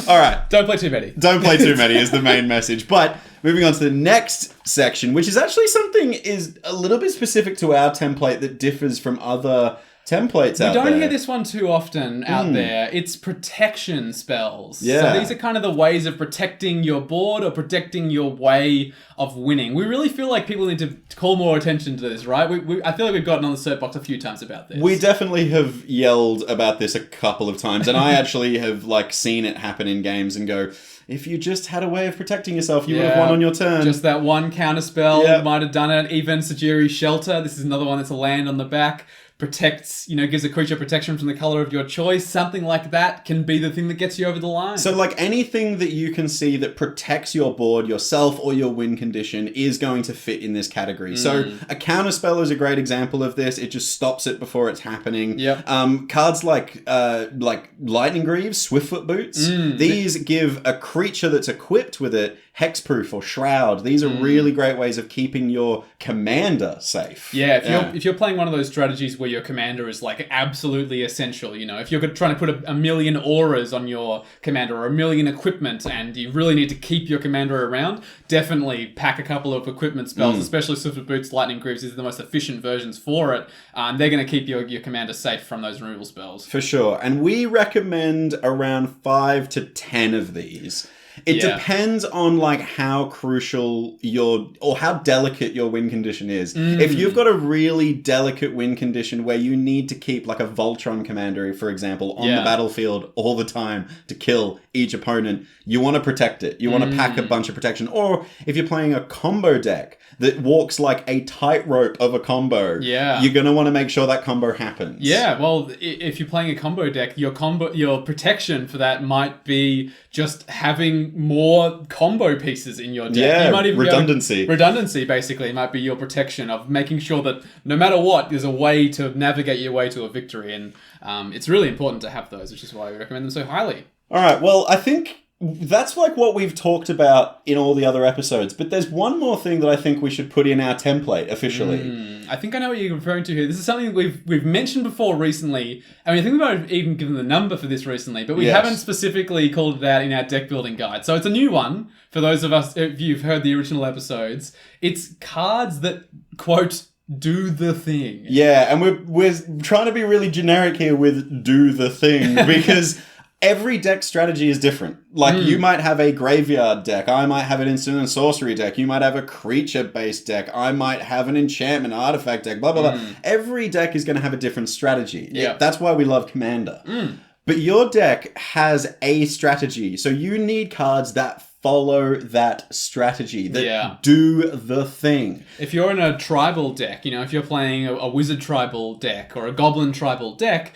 All right. Don't play too many. Don't play too many is the main message. But moving on to the next section, which is actually something is a little bit specific to our template that differs from other templates out there. We don't hear this one too often out there. It's protection spells. Yeah. So these are kind of the ways of protecting your board or protecting your way of winning. We really feel like people need to call more attention to this, right? I feel like we've gotten on the soapbox a few times about this. We definitely have yelled about this a couple of times, and I actually have seen it happen in games and go, if you just had a way of protecting yourself, you would have won on your turn. Just that one counter spell might have done it. Even Sajiri's Shelter, this is another one that's a land on the back. Protects, gives a creature protection from the color of your choice. Something like that can be the thing that gets you over the line. So anything that you can see that protects your board, yourself, or your win condition is going to fit in this category. So a counterspell is a great example of this. It just stops it before it's happening. Yep. Cards like Lightning Greaves, Swiftfoot Boots, these give a creature that's equipped with it hexproof or shroud. These are really great ways of keeping your commander safe. Yeah, if you're playing one of those strategies where your commander is absolutely essential, if you're trying to put a million auras on your commander or a million equipment and you really need to keep your commander around, definitely pack a couple of equipment spells, especially Swiftfoot Boots, Lightning Greaves. These are the most efficient versions for it. They're going to keep your commander safe from those removal spells. For sure. And we recommend around 5 to 10 of these. It Yeah. depends on like how crucial or how delicate your win condition is. If you've got a really delicate win condition where you need to keep like a Voltron commander, for example, on the battlefield all the time to kill each opponent, you want to protect it. You want to pack a bunch of protection. Or if you're playing a combo deck that walks like a tightrope of a combo, you're going to want to make sure that combo happens. Yeah, well, if you're playing a combo deck, your protection for that might be just having more combo pieces in your deck. Yeah, you might even redundancy. Redundancy, basically, might be your protection of making sure that no matter what, there's a way to navigate your way to a victory. And it's really important to have those, which is why we recommend them so highly. All right, well, I think that's like what we've talked about in all the other episodes, but there's one more thing that I think we should put in our template officially. I think I know what you're referring to here. This is something we've mentioned before recently. I mean, I think we might have even given the number for this recently, but we haven't specifically called it out in our deck building guide. So it's a new one for those of us, if you've heard the original episodes. It's cards that, quote, do the thing. Yeah, and we're trying to be really generic here with do the thing, because every deck strategy is different. Like, you might have a graveyard deck. I might have an instant and sorcery deck. You might have a creature-based deck. I might have an enchantment artifact deck, blah, blah, blah. Every deck is going to have a different strategy. Yeah. That's why we love Commander. But your deck has a strategy. So you need cards that follow that strategy, that do the thing. If you're in a tribal deck, if you're playing a wizard tribal deck or a goblin tribal deck,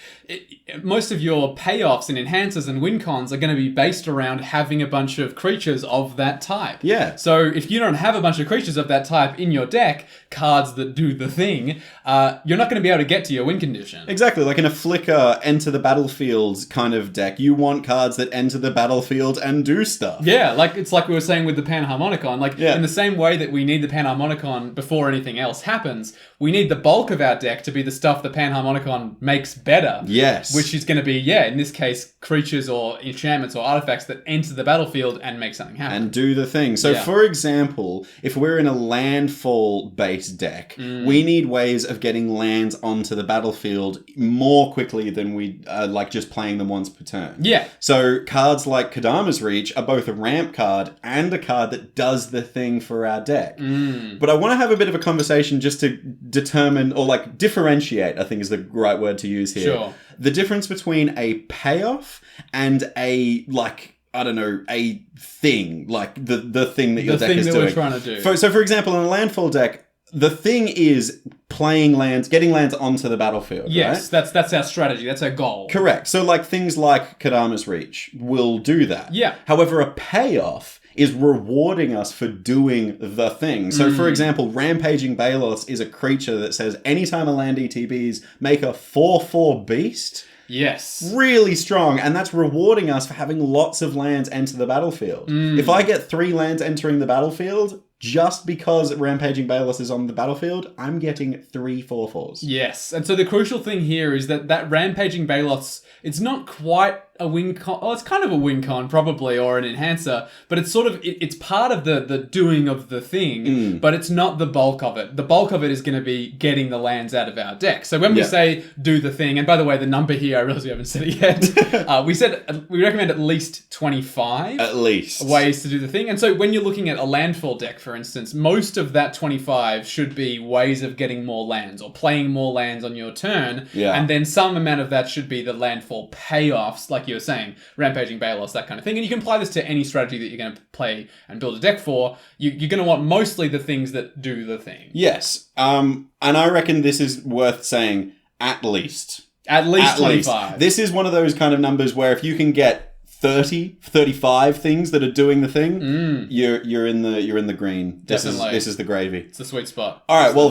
most of your payoffs and enhancers and win cons are going to be based around having a bunch of creatures of that type. Yeah. So if you don't have a bunch of creatures of that type in your deck, cards that do the thing, you're not going to be able to get to your win condition. Exactly. Like in a flicker, enter the battlefield kind of deck, you want cards that enter the battlefield and do stuff. Yeah, it's like we were saying with the Panharmonicon. In the same way that we need the Panharmonicon before anything else happens, we need the bulk of our deck to be the stuff the Panharmonicon makes better. Yes. Which is going to be, in this case, creatures or enchantments or artifacts that enter the battlefield and make something happen. And do the thing. So, for example, if we're in a landfall-based deck, we need ways of getting lands onto the battlefield more quickly than we like just playing them once per turn. Yeah. So, cards like Kadama's Reach are both a ramp card and a card that does the thing for our deck. But I want to have a bit of a conversation just to determine, or like differentiate, I think is the right word to use here. Sure. The difference between a payoff and a, like, I don't know, a thing, like the thing that your deck is doing. The thing that we're trying to do. So, for example, in a landfall deck, the thing is playing lands, getting lands onto the battlefield. Yes, right? that's our strategy. That's our goal. Correct. So, like, things like Kadama's Reach will do that. Yeah. However, a payoff is rewarding us for doing the thing. So, for example, Rampaging Balos is a creature that says anytime a land ETBs, make a 4/4 beast. Yes. Really strong, and that's rewarding us for having lots of lands enter the battlefield. If I get 3 lands entering the battlefield, just because Rampaging Balos is on the battlefield, I'm getting 3 4/4s. Yes, and so the crucial thing here is that Rampaging Balos, it's not quite a win con. Oh, it's kind of a win con, probably, or an enhancer, but it's sort of, it's part of the doing of the thing, but it's not the bulk of it. The bulk of it is going to be getting the lands out of our deck. So when we say do the thing, and by the way, the number here, I realize we haven't said it yet, we recommend at least 25 at least ways to do the thing. And so when you're looking at a landfall deck, for instance, most of that 25 should be ways of getting more lands or playing more lands on your turn. Yeah. And then some amount of that should be the landfall payoffs, like you were saying, Rampaging Balos, that kind of thing. And you can apply this to any strategy that you're going to play and build a deck for. You're going to want mostly the things that do the thing. Yes. And I reckon this is worth saying at least. At least 25. This is one of those kind of numbers where if you can get 30, 35 things that are doing the thing, you're in the green. Definitely. This is the gravy. It's the sweet spot. All right, well,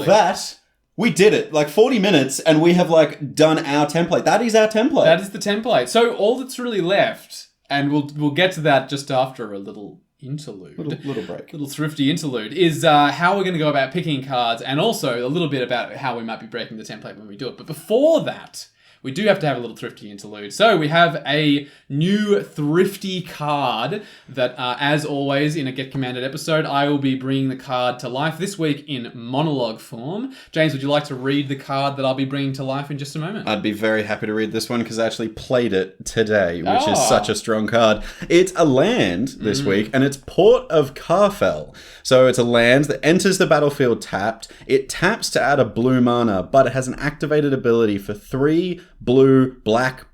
we did it. Like 40 minutes, and we have like done our template. That is our template. That is the template. So all that's really left, and we'll get to that just after a little interlude. Little break. Little thrifty interlude is how we're going to go about picking cards, and also a little bit about how we might be breaking the template when we do it. But before that, we do have to have a little thrifty interlude. So we have a new thrifty card that, as always, in a Get Commanded episode, I will be bringing the card to life this week in monologue form. James, would you like to read the card that I'll be bringing to life in just a moment? I'd be very happy to read this one because I actually played it today, which is such a strong card. It's a land this week, and it's Port of Carfell. So it's a land that enters the battlefield tapped. It taps to add a blue mana, but it has an activated ability for 3 blue, black,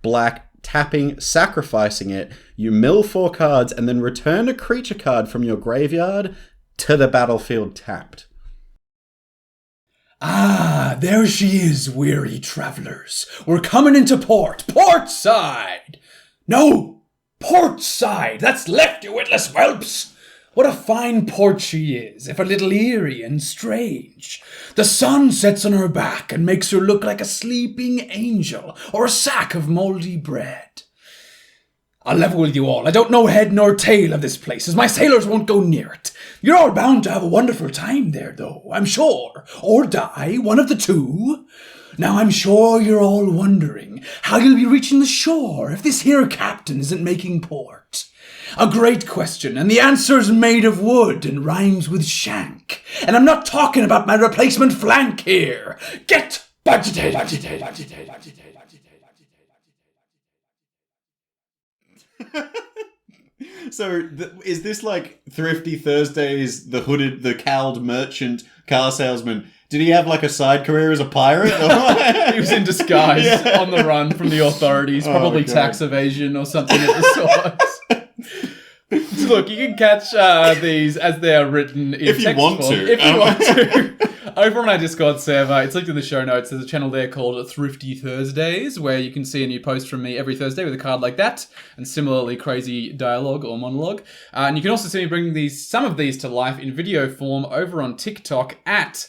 tapping, sacrificing it. You mill 4 cards and then return a creature card from your graveyard to the battlefield tapped. Ah, there she is, weary travellers. We're coming into port. Port side! No! Port side! That's left, you witless whelps! What a fine port she is, if a little eerie and strange. The sun sets on her back and makes her look like a sleeping angel or a sack of mouldy bread. I'll level with you all. I don't know head nor tail of this place, as my sailors won't go near it. You're all bound to have a wonderful time there, though, I'm sure. Or die, one of the two. Now, I'm sure you're all wondering how you'll be reaching the shore if this here captain isn't making port. A great question, and the answer's made of wood and rhymes with shank. And I'm not talking about my replacement flank here. Get budgeted. So, is this like Thrifty Thursdays, the cowled merchant car salesman? Did he have like a side career as a pirate? He was in disguise on the run from the authorities, probably tax evasion or something of the sort. Look, you can catch these as they are written in text form. If you want to. Over on our Discord server, it's linked in the show notes. There's a channel there called Thrifty Thursdays, where you can see a new post from me every Thursday with a card like that, and similarly crazy dialogue or monologue. And you can also see me bring some of these to life in video form over on TikTok at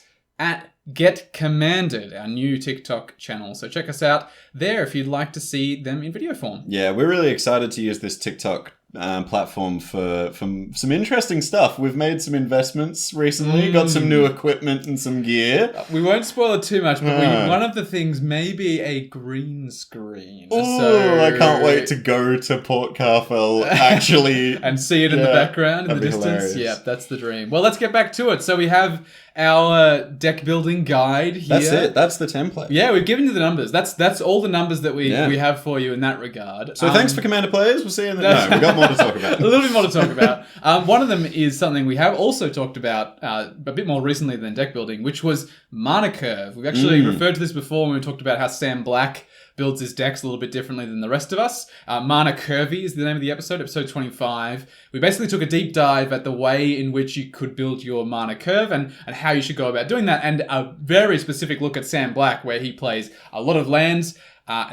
Get Commanded, our new TikTok channel. So check us out there if you'd like to see them in video form. Yeah, we're really excited to use this TikTok platform for some interesting stuff. We've made some investments recently, got some new equipment and some gear. We won't spoil it too much, but one of the things may be a green screen. Oh, I can't wait to go to Port Carfell, actually. And see it in the background, in the distance. Hilarious. Yeah, that's the dream. Well, let's get back to it. So we have our deck building guide here. That's it. That's the template. Yeah, we've given you the numbers. That's all the numbers that we have for you in that regard. So thanks for Commander Players. We'll see you in the... No, we've got more to talk about. A little bit more to talk about. One of them is something we have also talked about a bit more recently than deck building, which was mana curve. We've actually referred to this before when we talked about how Sam Black builds his decks a little bit differently than the rest of us. Mana Curvy is the name of the episode 25. We basically took a deep dive at the way in which you could build your mana curve and how you should go about doing that, and a very specific look at Sam Black, where he plays a lot of lands,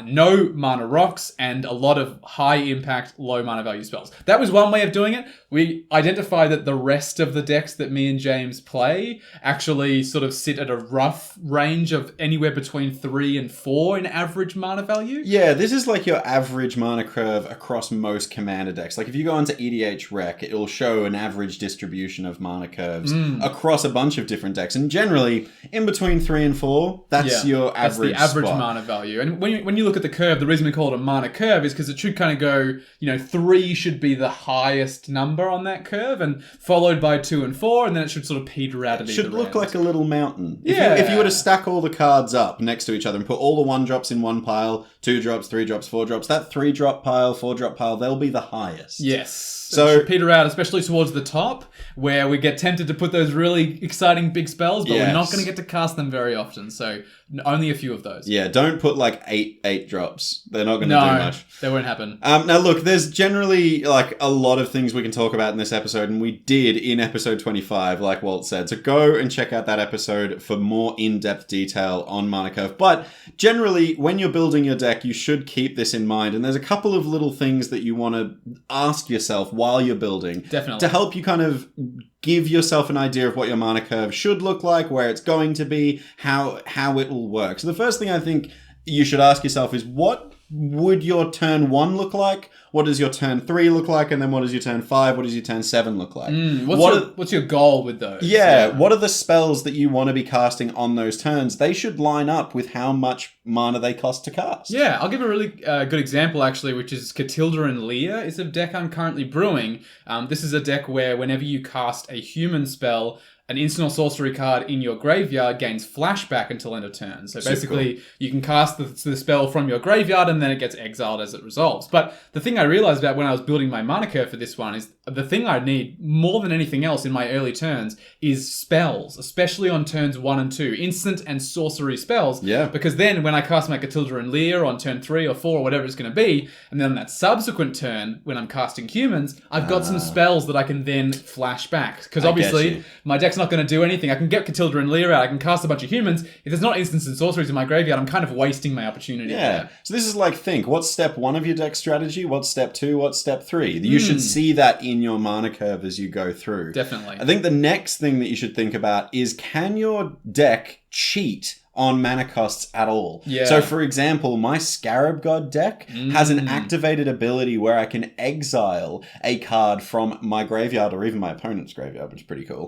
no mana rocks, and a lot of high impact, low mana value spells. That was one way of doing it. We identified that the rest of the decks that me and James play actually sort of sit at a rough range of anywhere between 3 and 4 in average mana value. Yeah, this is like your average mana curve across most Commander decks. Like if you go onto EDH Rec, it'll show an average distribution of mana curves across a bunch of different decks. And generally, in between 3 and 4, that's your average That's the average spot. mana value. And when you look at the curve, the reason we call it a mana curve is because it should kind of go, 3 should be the highest number on that curve, and followed by 2 and 4, and then it should sort of peter out at either It should look end. like a little mountain. Yeah. If you were to stack all the cards up next to each other and put all the 1-drops in one pile, 2-drops, 3-drops, 4-drops, that 3-drop pile, 4-drop pile, they'll be the highest. Yes. So it should peter out, especially towards the top, where we get tempted to put those really exciting big spells, but we're not going to get to cast them very often, so only a few of those. Yeah, don't put like 8 drops. They're not going to do much. They won't happen. Now look, there's generally like a lot of things we can talk about in this episode, and we did in episode 25, like Walt said. So go and check out that episode for more in-depth detail on mana curve. But generally, when you're building your deck, you should keep this in mind. And there's a couple of little things that you want to ask yourself while you're building. Definitely. To help you kind of give yourself an idea of what your mana curve should look like, where it's going to be, how it will work. So the first thing I think you should ask yourself is, what would your turn 1 look like? What does your turn 3 look like? And then what does your turn 5? What does your turn 7 look like? What's your goal with those? Yeah, what are the spells that you want to be casting on those turns? They should line up with how much mana they cost to cast. Yeah, I'll give a really good example, actually, which is Catilda and Leah is a deck I'm currently brewing. This is a deck where whenever you cast a human spell, an instant or sorcery card in your graveyard gains flashback until end of turn. So basically, you can cast the spell from your graveyard and then it gets exiled as it resolves. But the thing I realized about when I was building my mana curve for this one is the thing I need more than anything else in my early turns is spells, especially on turns 1 and 2, instant and sorcery spells. Yeah. Because then when I cast my Catilda and Leah on turn 3 or 4 or whatever it's going to be, and then on that subsequent turn when I'm casting humans, I've got some spells that I can then flash back. Because obviously my deck's not going to do anything. I can get Catilda and Leah out. I can cast a bunch of humans. If there's not instants and sorceries in my graveyard, I'm kind of wasting my opportunity. Yeah. So this is like, think, what's step 1 of your deck strategy? What's step 2? What's step 3? You should see that in your mana curve as you go through. Definitely. I think the next thing that you should think about is, can your deck cheat on mana costs at all? Yeah. So for example, my Scarab God deck has an activated ability where I can exile a card from my graveyard or even my opponent's graveyard, which is pretty cool.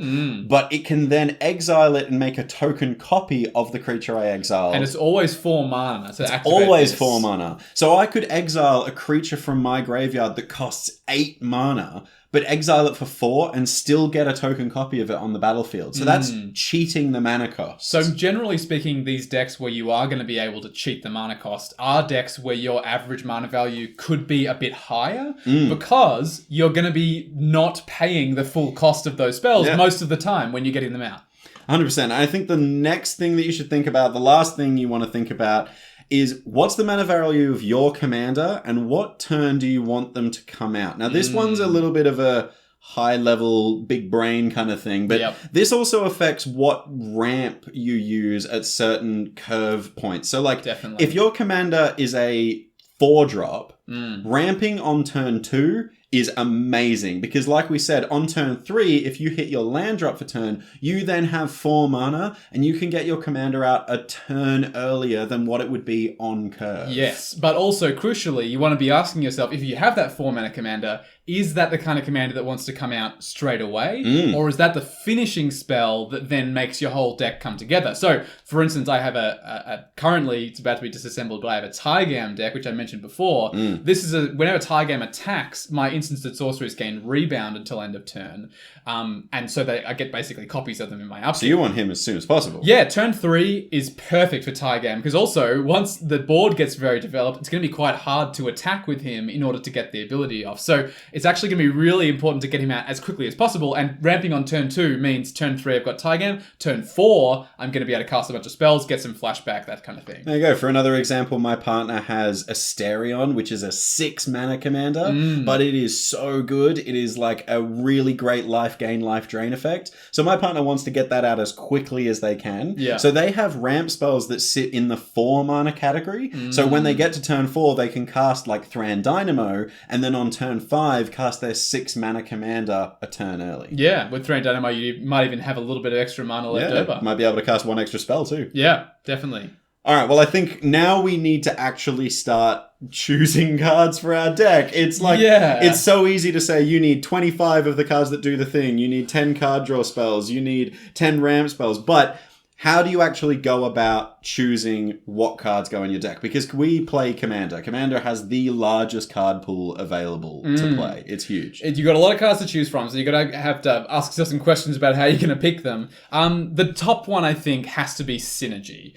But it can then exile it and make a token copy of the creature I exiled. And it's always 4 mana. So Always 4 mana. So I could exile a creature from my graveyard that costs 8 mana, but exile it for 4 and still get a token copy of it on the battlefield. So that's cheating the mana cost. So generally speaking, these decks where you are going to be able to cheat the mana cost are decks where your average mana value could be a bit higher because you're going to be not paying the full cost of those spells most of the time when you're getting them out. 100%. I think the next thing that you should think about, the last thing you want to think about, is what's the mana value of your commander and what turn do you want them to come out? Now, this one's a little bit of a high-level, big brain kind of thing, but this also affects what ramp you use at certain curve points. So, like, if your commander is a 4-drop, ramping on turn 2 is amazing because, like we said, on turn 3, if you hit your land drop for turn, you then have 4 mana and you can get your commander out a turn earlier than what it would be on curve. Yes, but also crucially, you want to be asking yourself, if you have that 4 mana commander, is that the kind of commander that wants to come out straight away? Or is that the finishing spell that then makes your whole deck come together? So, for instance, I have currently, it's about to be disassembled, but I have a Tygam deck, which I mentioned before. This is whenever Tygam attacks, my instanced sorceries gain rebound until end of turn. And so I get basically copies of them in my upkeep. So you want him as soon as possible. Yeah, turn 3 is perfect for Tygam because also, once the board gets very developed, it's going to be quite hard to attack with him in order to get the ability off. So it's actually going to be really important to get him out as quickly as possible, and ramping on turn 2 means turn 3 I've got Tygam, turn 4 I'm going to be able to cast a bunch of spells, get some flashback, that kind of thing. There you go. For another example, my partner has Asterion, which is a 6 mana commander, but it is so good. It is like a really great life gain, life drain effect. So my partner wants to get that out as quickly as they can. Yeah. So they have ramp spells that sit in the 4 mana category. So when they get to turn 4, they can cast like Thran Dynamo, and then on turn 5, cast their 6 mana commander a turn early. Yeah, with Thran Dynamo, you might even have a little bit of extra mana left over. Might be able to cast 1 extra spell too. Yeah, definitely. All right, well, I think now we need to actually start choosing cards for our deck. It's like, it's so easy to say you need 25 of the cards that do the thing. You need 10 card draw spells. You need 10 ramp spells. But how do you actually go about choosing what cards go in your deck? Because we play Commander. Commander has the largest card pool available to play. It's huge. You've got a lot of cards to choose from, so you've got to have to ask yourself some questions about how you're going to pick them. The top one, I think, has to be synergy.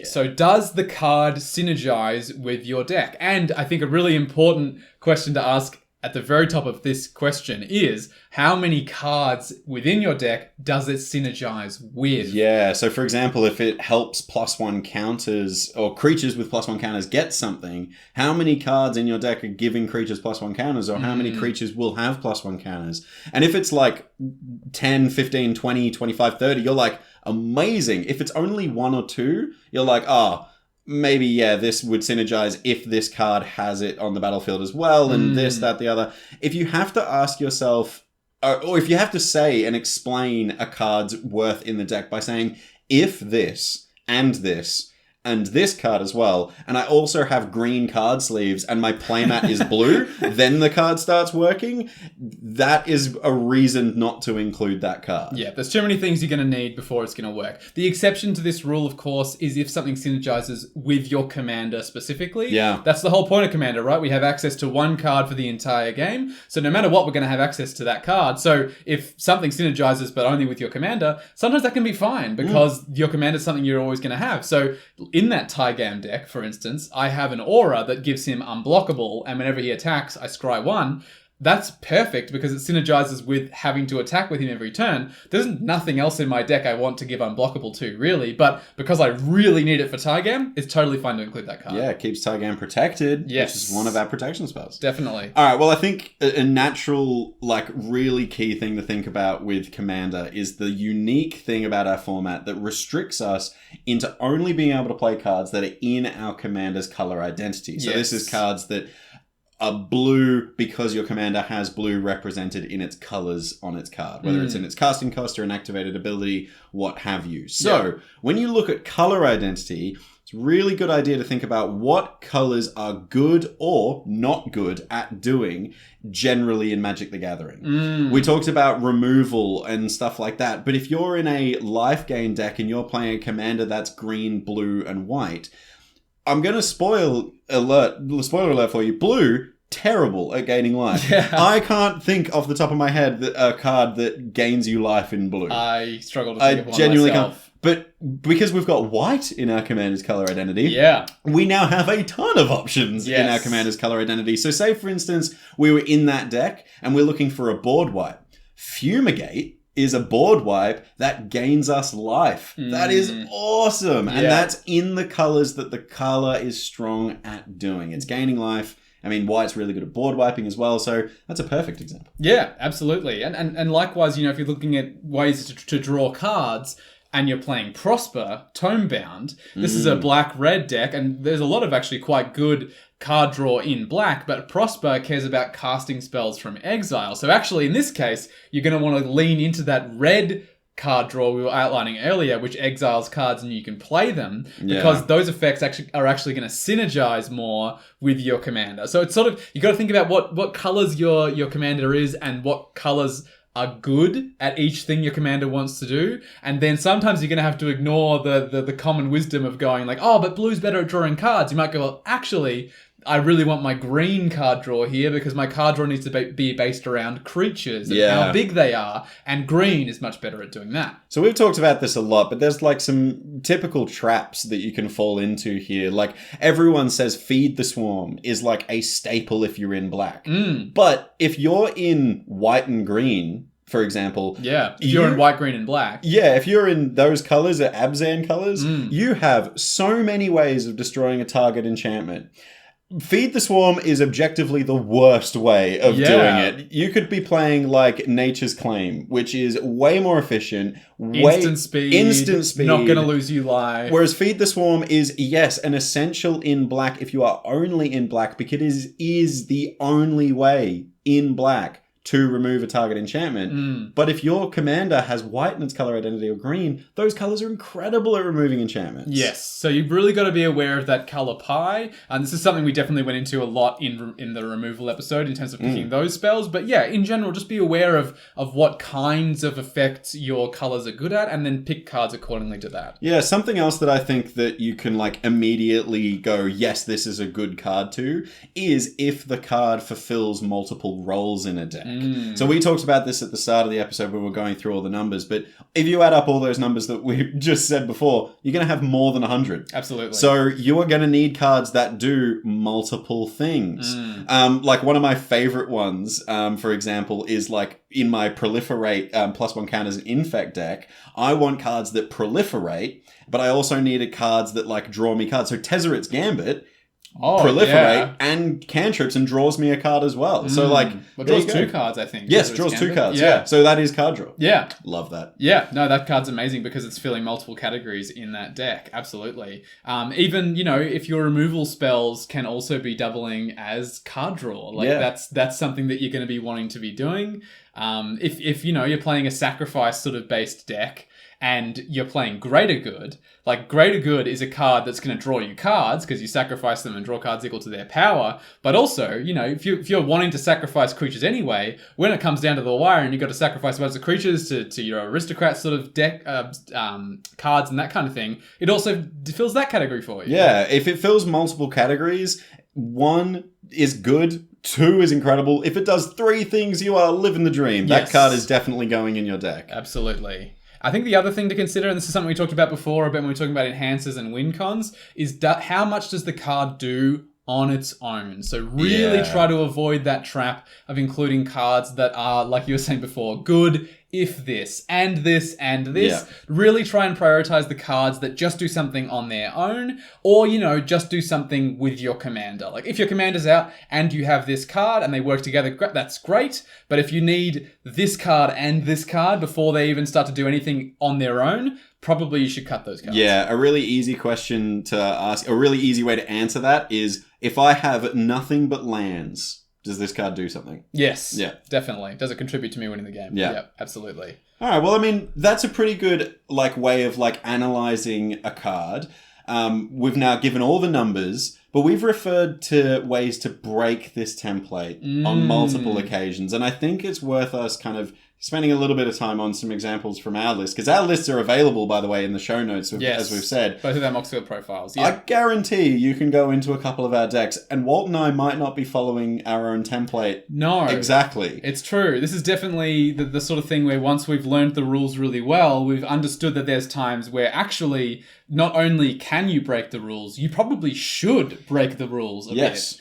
So does the card synergize with your deck? And I think a really important question to ask at the very top of this question is, how many cards within your deck does it synergize with? Yeah, so for example, if it helps +1 counters, or creatures with +1 counters get something, how many cards in your deck are giving creatures +1 counters, or how many creatures will have +1 counters? And if it's like 10, 15, 20, 25, 30, you're like, amazing. If it's only 1 or 2, you're like, maybe, this would synergize if this card has it on the battlefield as well, and this, that, the other. If you have to ask yourself, or if you have to say and explain a card's worth in the deck by saying, if this and this, and this card as well, and I also have green card sleeves, and my playmat is blue, then the card starts working, that is a reason not to include that card. Yeah, there's too many things you're going to need before it's going to work. The exception to this rule, of course, is if something synergizes with your commander specifically. Yeah. That's the whole point of commander, right? We have access to one card for the entire game, so no matter what, we're going to have access to that card. So if something synergizes but only with your commander, sometimes that can be fine because your commander is something you're always going to have. So in that Tygam deck, for instance, I have an aura that gives him unblockable, and whenever he attacks, I scry 1. That's perfect because it synergizes with having to attack with him every turn. There's nothing else in my deck I want to give unblockable to, really, but because I really need it for Tygam, it's totally fine to include that card. Yeah, it keeps Tygam protected, Yes. which is one of our protection spells. Definitely. All right, well, I think a natural, like, really key thing to think about with Commander is the unique thing about our format that restricts us into only being able to play cards that are in our Commander's color identity. So this is cards that are blue because your commander has blue represented in its colors on its card, whether it's in its casting cost or an activated ability, what have you. So when you look at color identity, it's a really good idea to think about what colors are good or not good at doing generally in Magic the Gathering. We talked about removal and stuff like that, but if you're in a life gain deck and you're playing a commander that's green, blue, and white, I'm going to spoiler alert for you. Blue, terrible at gaining life. Yeah. I can't think off the top of my head that a card that gains you life in blue. I struggle to think of one genuinely myself. can't. But because we've got white in our commander's color identity, we now have a ton of options in our commander's color identity. So say, for instance, we were in that deck and we're looking for a board wipe. Fumigate is a board wipe that gains us life. That is awesome. And that's in the colors that the color is strong at doing. It's gaining life. I mean, white's really good at board wiping as well, so that's a perfect example. Yeah, absolutely. And likewise, if you're looking at ways to draw cards and you're playing Prosper, Tomebound, this is a black-red deck, and there's a lot of actually quite good card draw in black, but Prosper cares about casting spells from exile. So actually, in this case, you're going to want to lean into that red card draw we were outlining earlier, which exiles cards and you can play them, because those effects are actually going to synergize more with your commander. So it's sort of, you got to think about what colors your commander is and what colors are good at each thing your commander wants to do. And then sometimes you're going to have to ignore the common wisdom of going like, oh, but blue's better at drawing cards. You might go, well, actually, I really want my green card draw here because my card draw needs to be based around creatures and how big they are. And green is much better at doing that. So we've talked about this a lot, but there's like some typical traps that you can fall into here. Like everyone says feed the swarm is like a staple if you're in black. But if you're in white and green, for example. Yeah, if you're in white, green, and black. Yeah, if you're in those colors, or Abzan colors, you have so many ways of destroying a target enchantment. Feed the Swarm is objectively the worst way of doing it. You could be playing like Nature's Claim, which is way more efficient, instant speed, not going to lose you life. Whereas Feed the Swarm is, yes, an essential in black if you are only in black, because it is the only way in black to remove a target enchantment. But if your commander has white in its color identity or green, those colors are incredible at removing enchantments. Yes, so you've really got to be aware of that color pie, and this is something we definitely went into a lot in the removal episode in terms of picking those spells. But yeah, in general, just be aware of what kinds of effects your colors are good at, and then pick cards accordingly to that. Yeah, something else that I think that you can like immediately go, yes, this is a good card to, is if the card fulfills multiple roles in a deck. So we talked about this at the start of the episode when we were going through all the numbers, but if you add up all those numbers that we just said before, you're going to have more than 100. Absolutely. So you are going to need cards that do multiple things. Like one of my favorite ones, for example, is like in my proliferate +1 counters and infect deck, I want cards that proliferate, but I also needed cards that like draw me cards. So Tezzeret's Gambit proliferate and cantrips and draws me a card as well. So like, well, draws 2 cards, I think. Yes, draws 2 cards. Yeah. So that is card draw. Yeah. Love that. Yeah. No, that card's amazing because it's filling multiple categories in that deck. Absolutely. Even, if your removal spells can also be doubling as card draw. Like that's something that you're going to be wanting to be doing. If you're playing a sacrifice sort of based deck, and you're playing Greater Good, like Greater Good is a card that's going to draw you cards because you sacrifice them and draw cards equal to their power. But also, you know, if you're wanting to sacrifice creatures anyway, when it comes down to the wire and you've got to sacrifice a bunch of creatures to your aristocrat sort of deck cards and that kind of thing, it also fills that category for you. Yeah, if it fills multiple categories, 1 is good, 2 is incredible. If it does 3 things, you are living the dream. That card is definitely going in your deck. Absolutely. I think the other thing to consider, and this is something we talked about before, about when we were talking about enhancers and win cons, is how much does the card do on its own? So really try to avoid that trap of including cards that are, like you were saying before, good if this, and this, and this. Yeah. Really try and prioritize the cards that just do something on their own, or, you know, just do something with your commander. Like, if your commander's out and you have this card and they work together, that's great. But if you need this card and this card before they even start to do anything on their own, probably you should cut those cards. Yeah, a really easy question to ask, a really easy way to answer that is, if I have nothing but lands, does this card do something? Yes. Yeah. Definitely. Does it contribute to me winning the game? Yeah. Absolutely. All right. Well, I mean, that's a pretty good way of analyzing a card. We've now given all the numbers, but we've referred to ways to break this template on multiple occasions, and I think it's worth us kind of spending a little bit of time on some examples from our list, because our lists are available, by the way, in the show notes, as we've said. Both of them Oxfield profiles. Yeah. I guarantee you can go into a couple of our decks, and Walt and I might not be following our own template. No. Exactly. It's true. This is definitely the sort of thing where once we've learned the rules really well, we've understood that there's times where actually not only can you break the rules, you probably should break the rules a bit.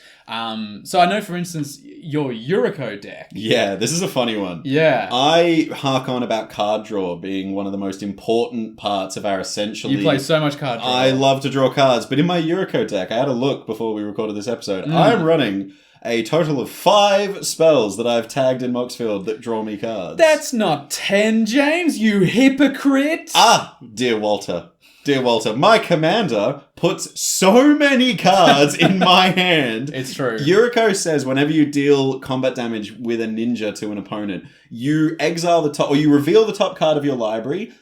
So I know, for instance, your Yuriko deck. Yeah, this is a funny one. Yeah. I hark on about card draw being one of the most important parts of our essentially... You play so much card draw. I love to draw cards, but in my Yuriko deck, I had a look before we recorded this episode. I am running a total of 5 spells that I've tagged in Moxfield that draw me cards. That's not 10, James, you hypocrite! Ah, dear Walter. Dear Walter, my commander puts so many cards in my hand. It's true. Yuriko says whenever you deal combat damage with a ninja to an opponent, you exile the top, or you reveal the top card of your library,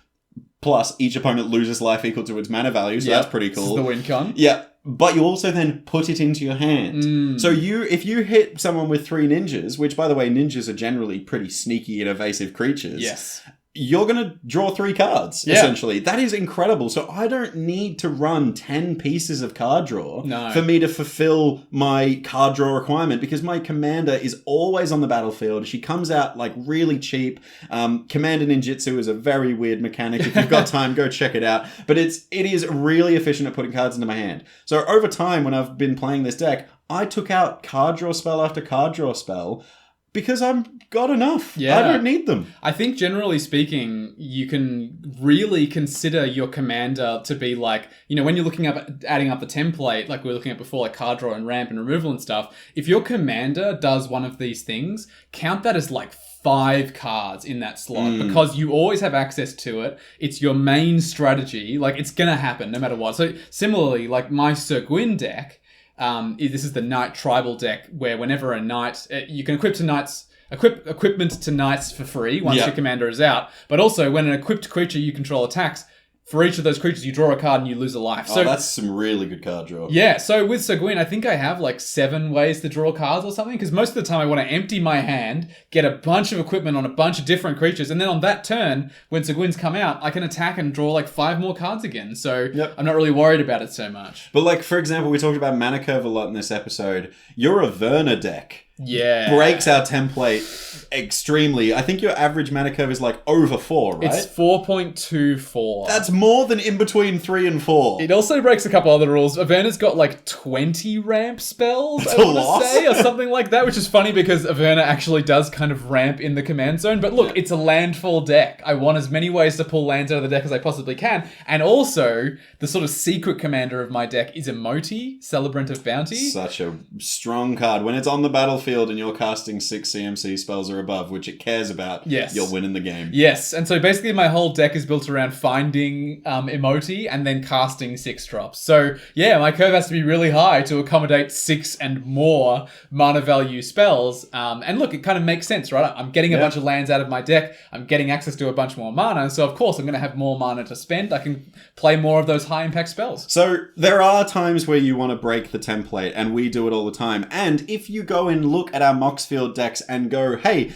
plus each opponent loses life equal to its mana value, so that's pretty cool. This is the win con. Yeah, but you also then put it into your hand. So if you hit someone with 3 ninjas, which, by the way, ninjas are generally pretty sneaky and evasive creatures. Yes. You're going to draw 3 cards, essentially. That is incredible. So I don't need to run 10 pieces of card draw for me to fulfill my card draw requirement, because my commander is always on the battlefield. She comes out really cheap. Commander Ninjutsu is a very weird mechanic. If you've got time, go check it out. But it is really efficient at putting cards into my hand. So over time, when I've been playing this deck, I took out card draw spell after card draw spell, because I've got enough. Yeah. I don't need them. I think generally speaking, you can really consider your commander to be when you're looking up, adding up the template, like we were looking at before, like card draw and ramp and removal and stuff, if your commander does one of these things, count that as 5 cards in that slot, because you always have access to it. It's your main strategy. It's going to happen no matter what. So similarly, my Sir Gwyn deck, this is the Knight Tribal deck, where whenever a knight, you can equip equipment to knights for free once your commander is out. But also, when an equipped creature you control attacks, for each of those creatures, you draw a card and you lose a life. So that's some really good card draw. Yeah, so with Sir Gwyn, I think I have 7 ways to draw cards or something, because most of the time I want to empty my hand, get a bunch of equipment on a bunch of different creatures, and then on that turn, when Sir Gwyn's come out, I can attack and draw 5 more cards again. So I'm not really worried about it so much. But for example, we talked about mana curve a lot in this episode. Your Averna deck breaks our template extremely. I think your average mana curve is over 4, right? It's 4.24. That's more than in between 3 and 4. It also breaks a couple other rules. Averna's got 20 ramp spells, I want to say, or something like that, which is funny because Averna actually does kind of ramp in the command zone. But look, it's a landfall deck. I want as many ways to pull lands out of the deck as I possibly can. And also, the sort of secret commander of my deck is Emoti, Celebrant of Bounty. Such a strong card. When it's on the battlefield, field and you're casting 6 CMC spells or above, which it cares about, Yes. you're winning the game. Yes, and so basically my whole deck is built around finding emoti and then casting 6 drops. So yeah, my curve has to be really high to accommodate 6 and more mana value spells. And look, it kind of makes sense, right? I'm getting a bunch of lands out of my deck. I'm getting access to a bunch more mana. So of course I'm going to have more mana to spend. I can play more of those high impact spells. So there are times where you want to break the template, and we do it all the time. And if you go and look at our Moxfield decks and go, hey,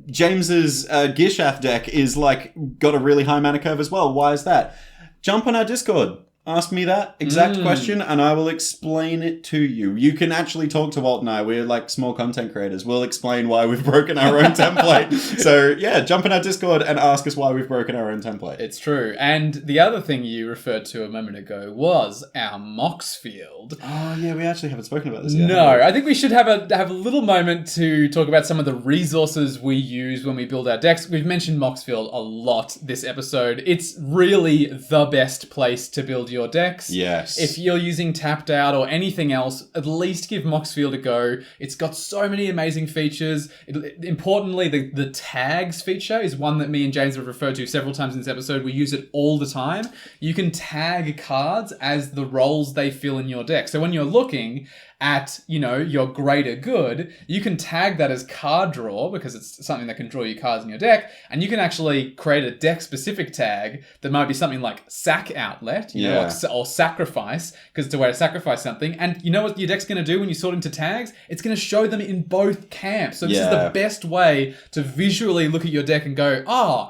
James's Gishath deck is like got a really high mana curve as well. Why is that? Jump on our Discord. Ask me that exact question and I will explain it to you. You can actually talk to Walt and I. We're like small content creators. We'll explain why we've broken our own template. So yeah, jump in our Discord and ask us why we've broken our own template. It's true. And the other thing you referred to a moment ago was our Moxfield. Oh yeah, we actually haven't spoken about this yet. No, I think we should have a little moment to talk about some of the resources we use when we build our decks. We've mentioned Moxfield a lot this episode. It's really the best place to build your decks. Yes. If you're using Tapped Out or anything else, at least give Moxfield a go. It's got so many amazing features. Importantly, the tags feature is one that me and James have referred to several times in this episode. We use it all the time. You can tag cards as the roles they fill in your deck. So when you're looking at, your greater good, you can tag that as card draw because it's something that can draw you cards in your deck, and you can actually create a deck-specific tag that might be something like Sack Outlet, or Sacrifice, because it's a way to sacrifice something. And you know what your deck's going to do when you sort into tags? It's going to show them in both camps. So this is the best way to visually look at your deck and go,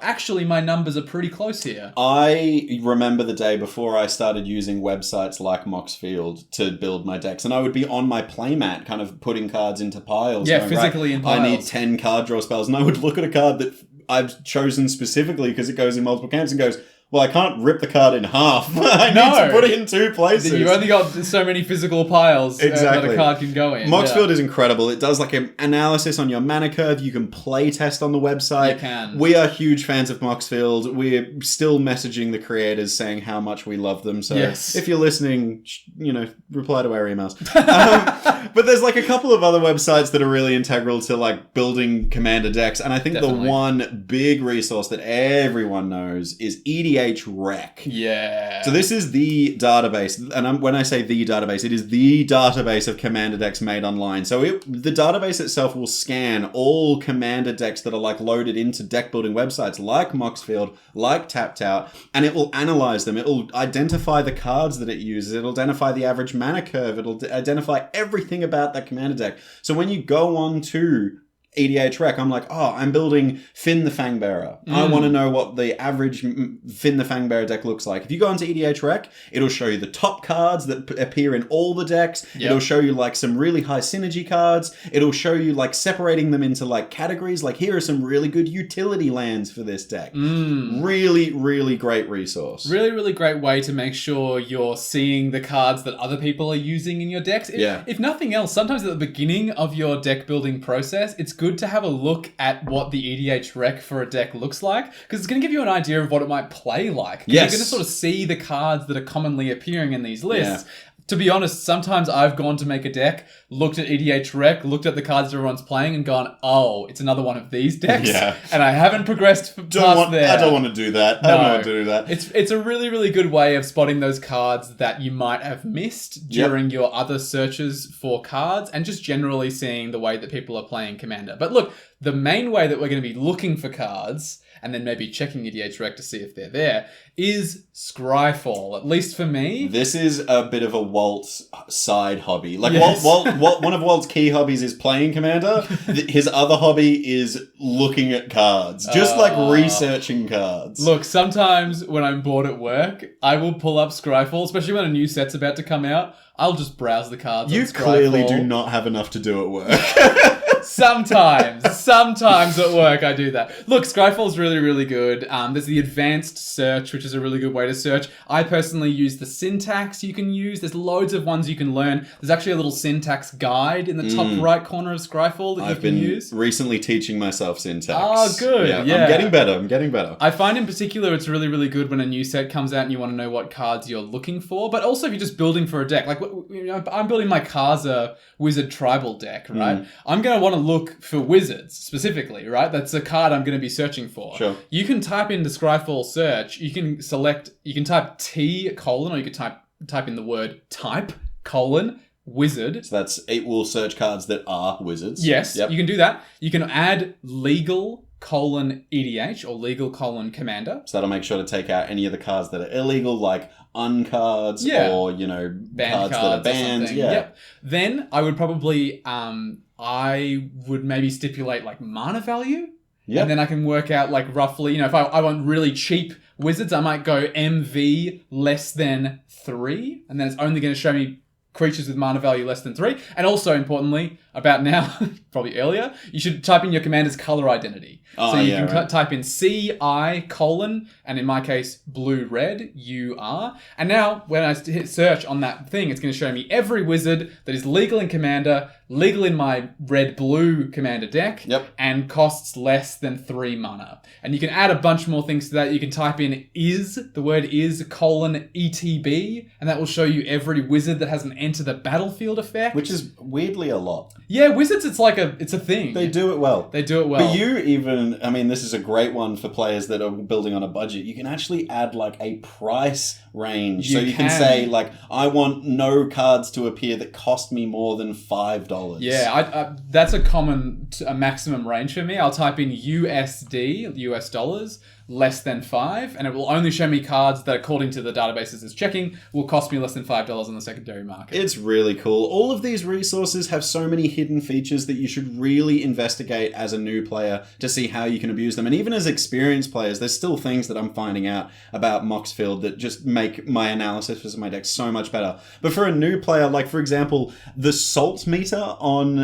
actually my numbers are pretty close here. I remember the day before I started using websites like Moxfield to build my decks, and I would be on my playmat kind of putting cards into piles. Yeah, going, physically in piles. I need 10 card draw spells, and I would look at a card that I've chosen specifically because it goes in multiple camps and goes, well, I can't rip the card in half. I need to put it in 2 places. You've only got so many physical piles that a card can go in. Moxfield is incredible. It does like an analysis on your mana curve. You can play test on the website. You can. We are huge fans of Moxfield. We're still messaging the creators saying how much we love them. So if you're listening, reply to our emails. But there's like a couple of other websites that are really integral to like building Commander decks. And I think the one big resource that everyone knows is EDH Rec. Yeah. So this is the database, and when I say the database, it is the database of Commander decks made online. So the database itself will scan all Commander decks that are like loaded into deck building websites like Moxfield, like Tapped Out, and it will analyze them. It will identify the cards that it uses. It'll identify the average mana curve. It'll identify everything about that Commander deck. So when you go on to EDH Rec, I'm like, I'm building Finn the Fangbearer. I want to know what the average Finn the Fangbearer deck looks like. If you go onto EDH Rec, it'll show you the top cards that appear in all the decks. Yep. It'll show you like some really high synergy cards. It'll show you like separating them into like categories. Like here are some really good utility lands for this deck. Really, really great resource. Really, really great way to make sure you're seeing the cards that other people are using in your decks. If nothing else, sometimes at the beginning of your deck building process, it's good to have a look at what the EDH Rec for a deck looks like, because it's going to give you an idea of what it might play like. Yes. You're going to sort of see the cards that are commonly appearing in these lists. Yeah. To be honest, sometimes I've gone to make a deck, looked at EDH Rec, looked at the cards everyone's playing and gone, it's another one of these decks. Yeah. And I haven't progressed past there. I don't want to do that. I don't want to do that. It's a really, really good way of spotting those cards that you might have missed during your other searches for cards, and just generally seeing the way that people are playing Commander. But look, the main way that we're going to be looking for cards, and then maybe checking EDH Rec to see if they're there, is Scryfall. At least for me. This is a bit of a Walt side hobby. Like Walt, one of Walt's key hobbies is playing Commander. His other hobby is looking at cards. Just like researching cards. Look, sometimes when I'm bored at work, I will pull up Scryfall, especially when a new set's about to come out. I'll just browse the cards. You on Scryfall. Clearly do not have enough to do at work. Sometimes at work I do that. Look, Scryfall's really, really good. There's the advanced search, which is a really good way to search. I personally use the syntax you can use. There's loads of ones you can learn. There's actually a little syntax guide in the top right corner of Scryfall that you can use. I've been recently teaching myself syntax. Oh, good. Yeah. I'm getting better. I find in particular it's really, really good when a new set comes out and you want to know what cards you're looking for, but also if you're just building for a deck. Like, I'm building my Kaza Wizard Tribal deck, right? I'm going to want to look for wizards specifically, right? That's a card I'm going to be searching for. Sure. You can type into Scryfall search. You can type T:, or you can type in the word type, wizard. So it will search cards that are wizards. Yes, Yep. you can do that. You can add legal :EDH or legal :commander. So that'll make sure to take out any of the cards that are illegal, like uncards or, Banned cards that are banned. or something. Yeah. Yep. Then I would probably, I would maybe stipulate like mana value. Yep. And then I can work out like roughly, if I want really cheap wizards, I might go MV less than 3. And then it's only going to show me creatures with mana value less than 3. And also, importantly, about now, probably earlier, you should type in your commander's color identity. Oh, so you yeah, can right. type in CI : and in my case, blue-red, UR. And now, when I hit search on that thing, it's going to show me every wizard that is legal in commander, legal in my red-blue commander deck, Yep. and costs less than 3 mana. And you can add a bunch more things to that. You can type in the word is : ETB, and that will show you every wizard that has an enter the battlefield effect. Which is weirdly a lot. Yeah, wizards, it's a thing. They do it well. They do it well. But you even, this is a great one for players that are building on a budget. You can actually add like a price range. So you can say like, I want no cards to appear that cost me more than $5. Yeah, that's a maximum range for me. I'll type in USD, US dollars, less than 5, and it will only show me cards that, according to the databases it's checking, will cost me less than $5 on the secondary market. It's really cool. All of these resources have so many hidden features that you should really investigate as a new player to see how you can abuse them. And even as experienced players, there's still things that I'm finding out about Moxfield that just make my analysis for my deck so much better. But for a new player, like for example, the salt meter on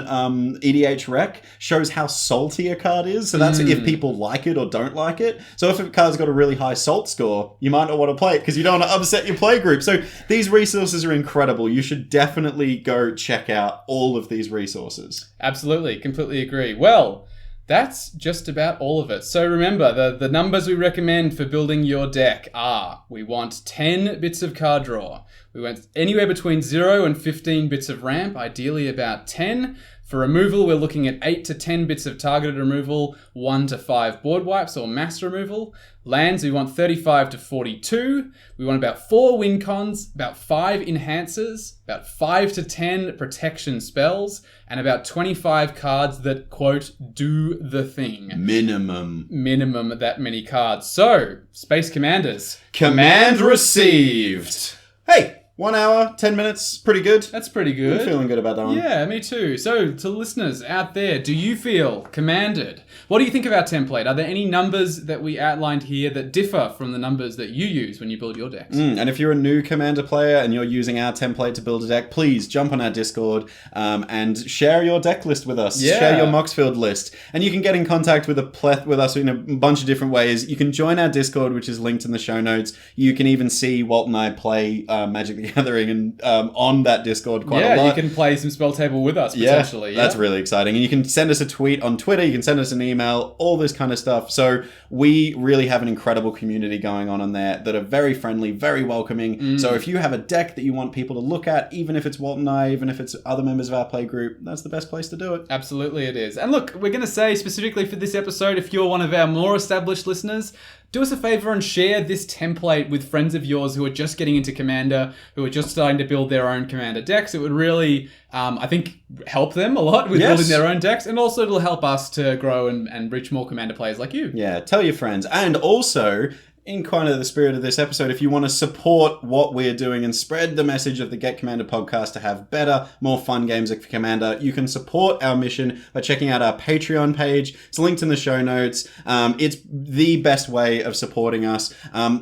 EDH Rec shows how salty a card is. So that's if people like it or don't like it. So if a card's got a really high salt score, you might not want to play it because you don't want to upset your play group. So these resources are incredible. You should definitely go check out all of these resources. Absolutely, completely agree. Well, that's just about all of it. So remember, the numbers we recommend for building your deck are, we want 10 bits of card draw. We want anywhere between 0 and 15 bits of ramp, ideally about 10. For removal, we're looking at 8 to 10 bits of targeted removal, 1 to 5 board wipes or mass removal. Lands, we want 35 to 42. We want about 4 win cons, about 5 enhancers, about 5 to 10 protection spells, and about 25 cards that, quote, do the thing. Minimum that many cards. So, Space Commanders. Command received. Hey! 1 hour, 10 minutes, pretty good. That's pretty good. I'm feeling good about that one. Yeah, me too. So, to listeners out there, do you feel commanded? What do you think of our template? Are there any numbers that we outlined here that differ from the numbers that you use when you build your decks? And if you're a new Commander player and you're using our template to build a deck, please jump on our Discord and share your deck list with us. Yeah. Share your Moxfield list. And you can get in contact with us in a bunch of different ways. You can join our Discord, which is linked in the show notes. You can even see Walt and I play Magic the Gathering and on that Discord quite a lot. Yeah, you can play some Spell Table with us, potentially. Yeah, that's really exciting. And you can send us a tweet on Twitter, you can send us an email, all this kind of stuff. So we really have an incredible community going on there that are very friendly, very welcoming. So if you have a deck that you want people to look at, even if it's Walt and I, even if it's other members of our play group, that's the best place to do it. Absolutely it is. And look, we're going to say specifically for this episode, if you're one of our more established listeners, do us a favor and share this template with friends of yours who are just getting into Commander, who are just starting to build their own Commander decks. It would really, I think, help them a lot with building their own decks. And also it'll help us to grow and reach more Commander players like you. Yeah, tell your friends. And also, in kind of the spirit of this episode, if you want to support what we're doing and spread the message of the Get Commander podcast to have better, more fun games of Commander, you can support our mission by checking out our Patreon page. It's linked in the show notes. It's the best way of supporting us.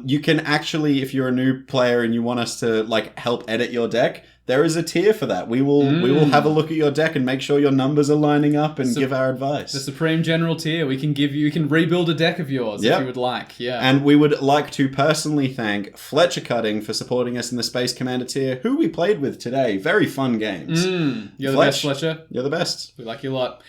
You can actually, if you're a new player and you want us to help edit your deck, there is a tier for that. We will have a look at your deck and make sure your numbers are lining up and give our advice. The Supreme General tier. We can give you can rebuild a deck of yours if you would like. Yeah. And we would like to personally thank Fletcher Cutting for supporting us in the Space Commander tier, who we played with today. Very fun games. You're the best, Fletcher. You're the best. We like you a lot.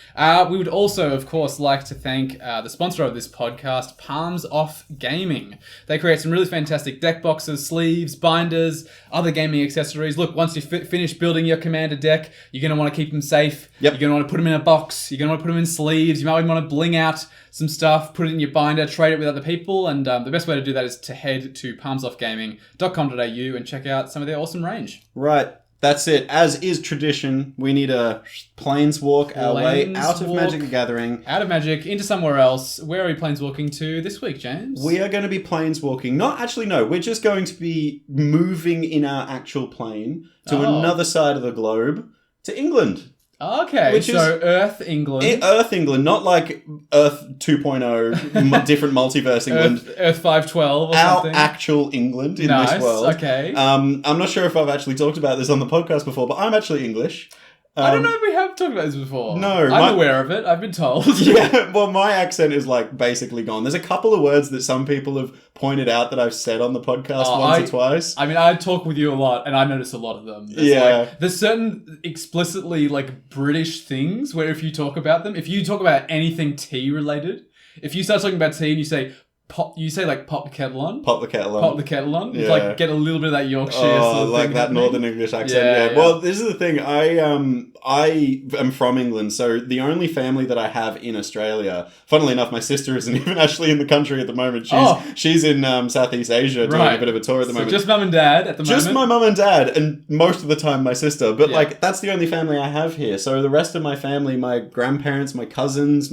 We would also, of course, like to thank the sponsor of this podcast, Palms Off Gaming. They create some really fantastic deck boxes, sleeves, binders, other gaming accessories. Look, once you finish building your commander deck, you're going to want to keep them safe. Yep. You're going to want to put them in a box. You're going to want to put them in sleeves. You might even want to bling out some stuff, put it in your binder, trade it with other people. And the best way to do that is to head to palmsoffgaming.com.au and check out some of their awesome range. Right. That's it. As is tradition, we need to planeswalk our way out of Magic the Gathering. Out of Magic, into somewhere else. Where are we planeswalking to this week, James? We are going to be planeswalking. No. We're just going to be moving in our actual plane to another side of the globe, to England. Okay, Which so Earth England. Earth England, not like Earth 2.0, different multiverse England. Earth 512 or Our something. actual England in this world. Okay. I'm not sure if I've actually talked about this on the podcast before, but I'm actually English. I don't know if we have talked about this before. No. I'm aware of it. I've been told. Yeah, well, my accent is like basically gone. There's a couple of words that some people have pointed out that I've said on the podcast once or twice. I mean, I talk with you a lot, and I notice a lot of them. There's certain explicitly like British things where if you talk about them, if you talk about anything tea related, if you start talking about tea and you say pop the kettle on. Pop the kettle on. Pop the kettle on. Yeah. Like get a little bit of that Yorkshire sort of like thing that happening. Northern English accent. Yeah. Well, this is the thing. I am from England, so the only family that I have in Australia, funnily enough, my sister isn't even actually in the country at the moment. She's in Southeast Asia doing a bit of a tour at the moment. Just mum and dad at the moment? Just my mum and dad, and most of the time my sister. But like that's the only family I have here. So the rest of my family, my grandparents, my cousins'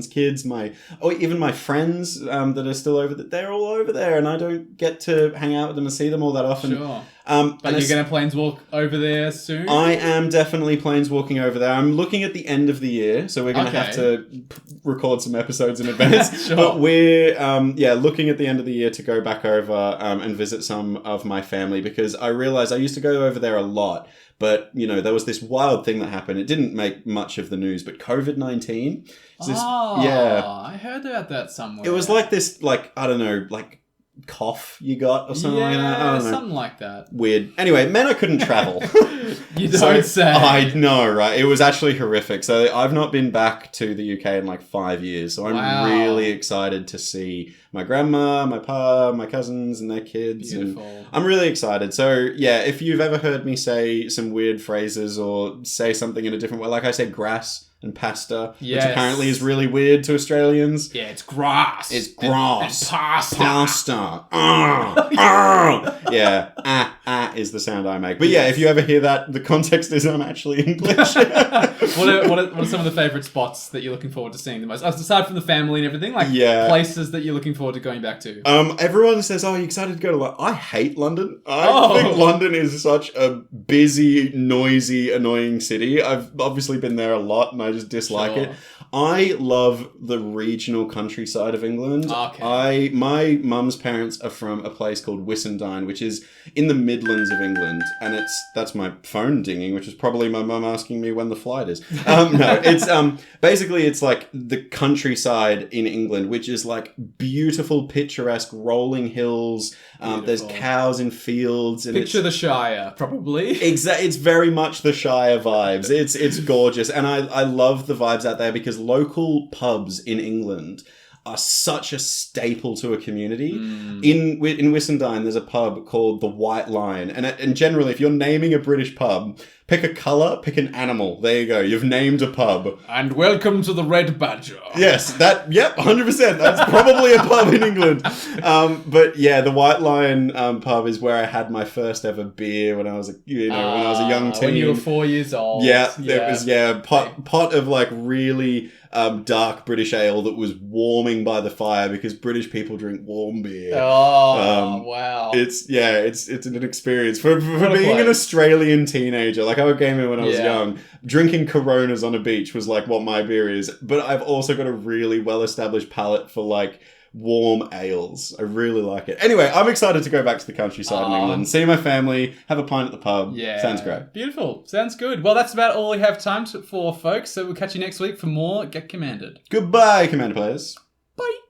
kids, even my friends that are still over there, they're all over there, and I don't get to hang out with them and see them all that often. Sure. But you're going to planeswalk over there soon? I am definitely planeswalking over there. I'm looking at the end of the year, so we're going to have to record some episodes in advance. Sure. But we're looking at the end of the year to go back over and visit some of my family, because I realized I used to go over there a lot. But, there was this wild thing that happened. It didn't make much of the news, but COVID-19. I heard about that somewhere. It was like this, I don't know, cough you got or something like that. I don't know. Something like that. Weird. Anyway, it meant I couldn't travel. You don't say. I know, right? It was actually horrific. So I've not been back to the UK in 5 years. So I'm really excited to see my grandma, my pa, my cousins and their kids. Beautiful. And I'm really excited. So yeah, if you've ever heard me say some weird phrases or say something in a different way, like I said grass and pasta, which apparently is really weird to Australians. Yeah, it's grass. It's grass. And pasta. Pasta. Yeah, is the sound I make. But yeah, if you ever hear that, the context is I'm actually English. What are some of the favourite spots that you're looking forward to seeing the most? Aside from the family and everything, places that you're looking forward to going back to. Everyone says, "Oh, you excited to go to London?" I hate London. I think London is such a busy, noisy, annoying city. I've obviously been there a lot, and I just dislike it. I love the regional countryside of England. Okay. My mum's parents are from a place called Wissendine, which is in the Midlands of England, and that's my phone dinging, which is probably my mum asking me when the flight is. No, it's basically it's like the countryside in England, which is like beautiful, picturesque, rolling hills. There's cows in fields. And Picture the Shire, probably. It's very much the Shire vibes. It's gorgeous, and I love the vibes out there because local pubs in England are such a staple to a community. In Wissendine, there's a pub called the White Lion, and generally, if you're naming a British pub, pick a colour, pick an animal. There you go. You've named a pub. And welcome to the Red Badger. Yes, 100%. That's probably a pub in England. But yeah, the White Lion pub is where I had my first ever beer when I was when I was a young teen. When you were 4 years old. Yeah, it was pot of really dark British ale that was warming by the fire because British people drink warm beer. Wow. It's an experience for being an Australian teenager. Like I came in when I was young, drinking Coronas on a beach was like what my beer is. But I've also got a really well established palate for warm ales. I really like it. Anyway, I'm excited to go back to the countryside in England, see my family, have a pint at the pub. Yeah. Sounds great. Beautiful. Sounds good. Well, that's about all we have time for, folks. So we'll catch you next week for more Get Commanded. Goodbye, Commander players. Bye.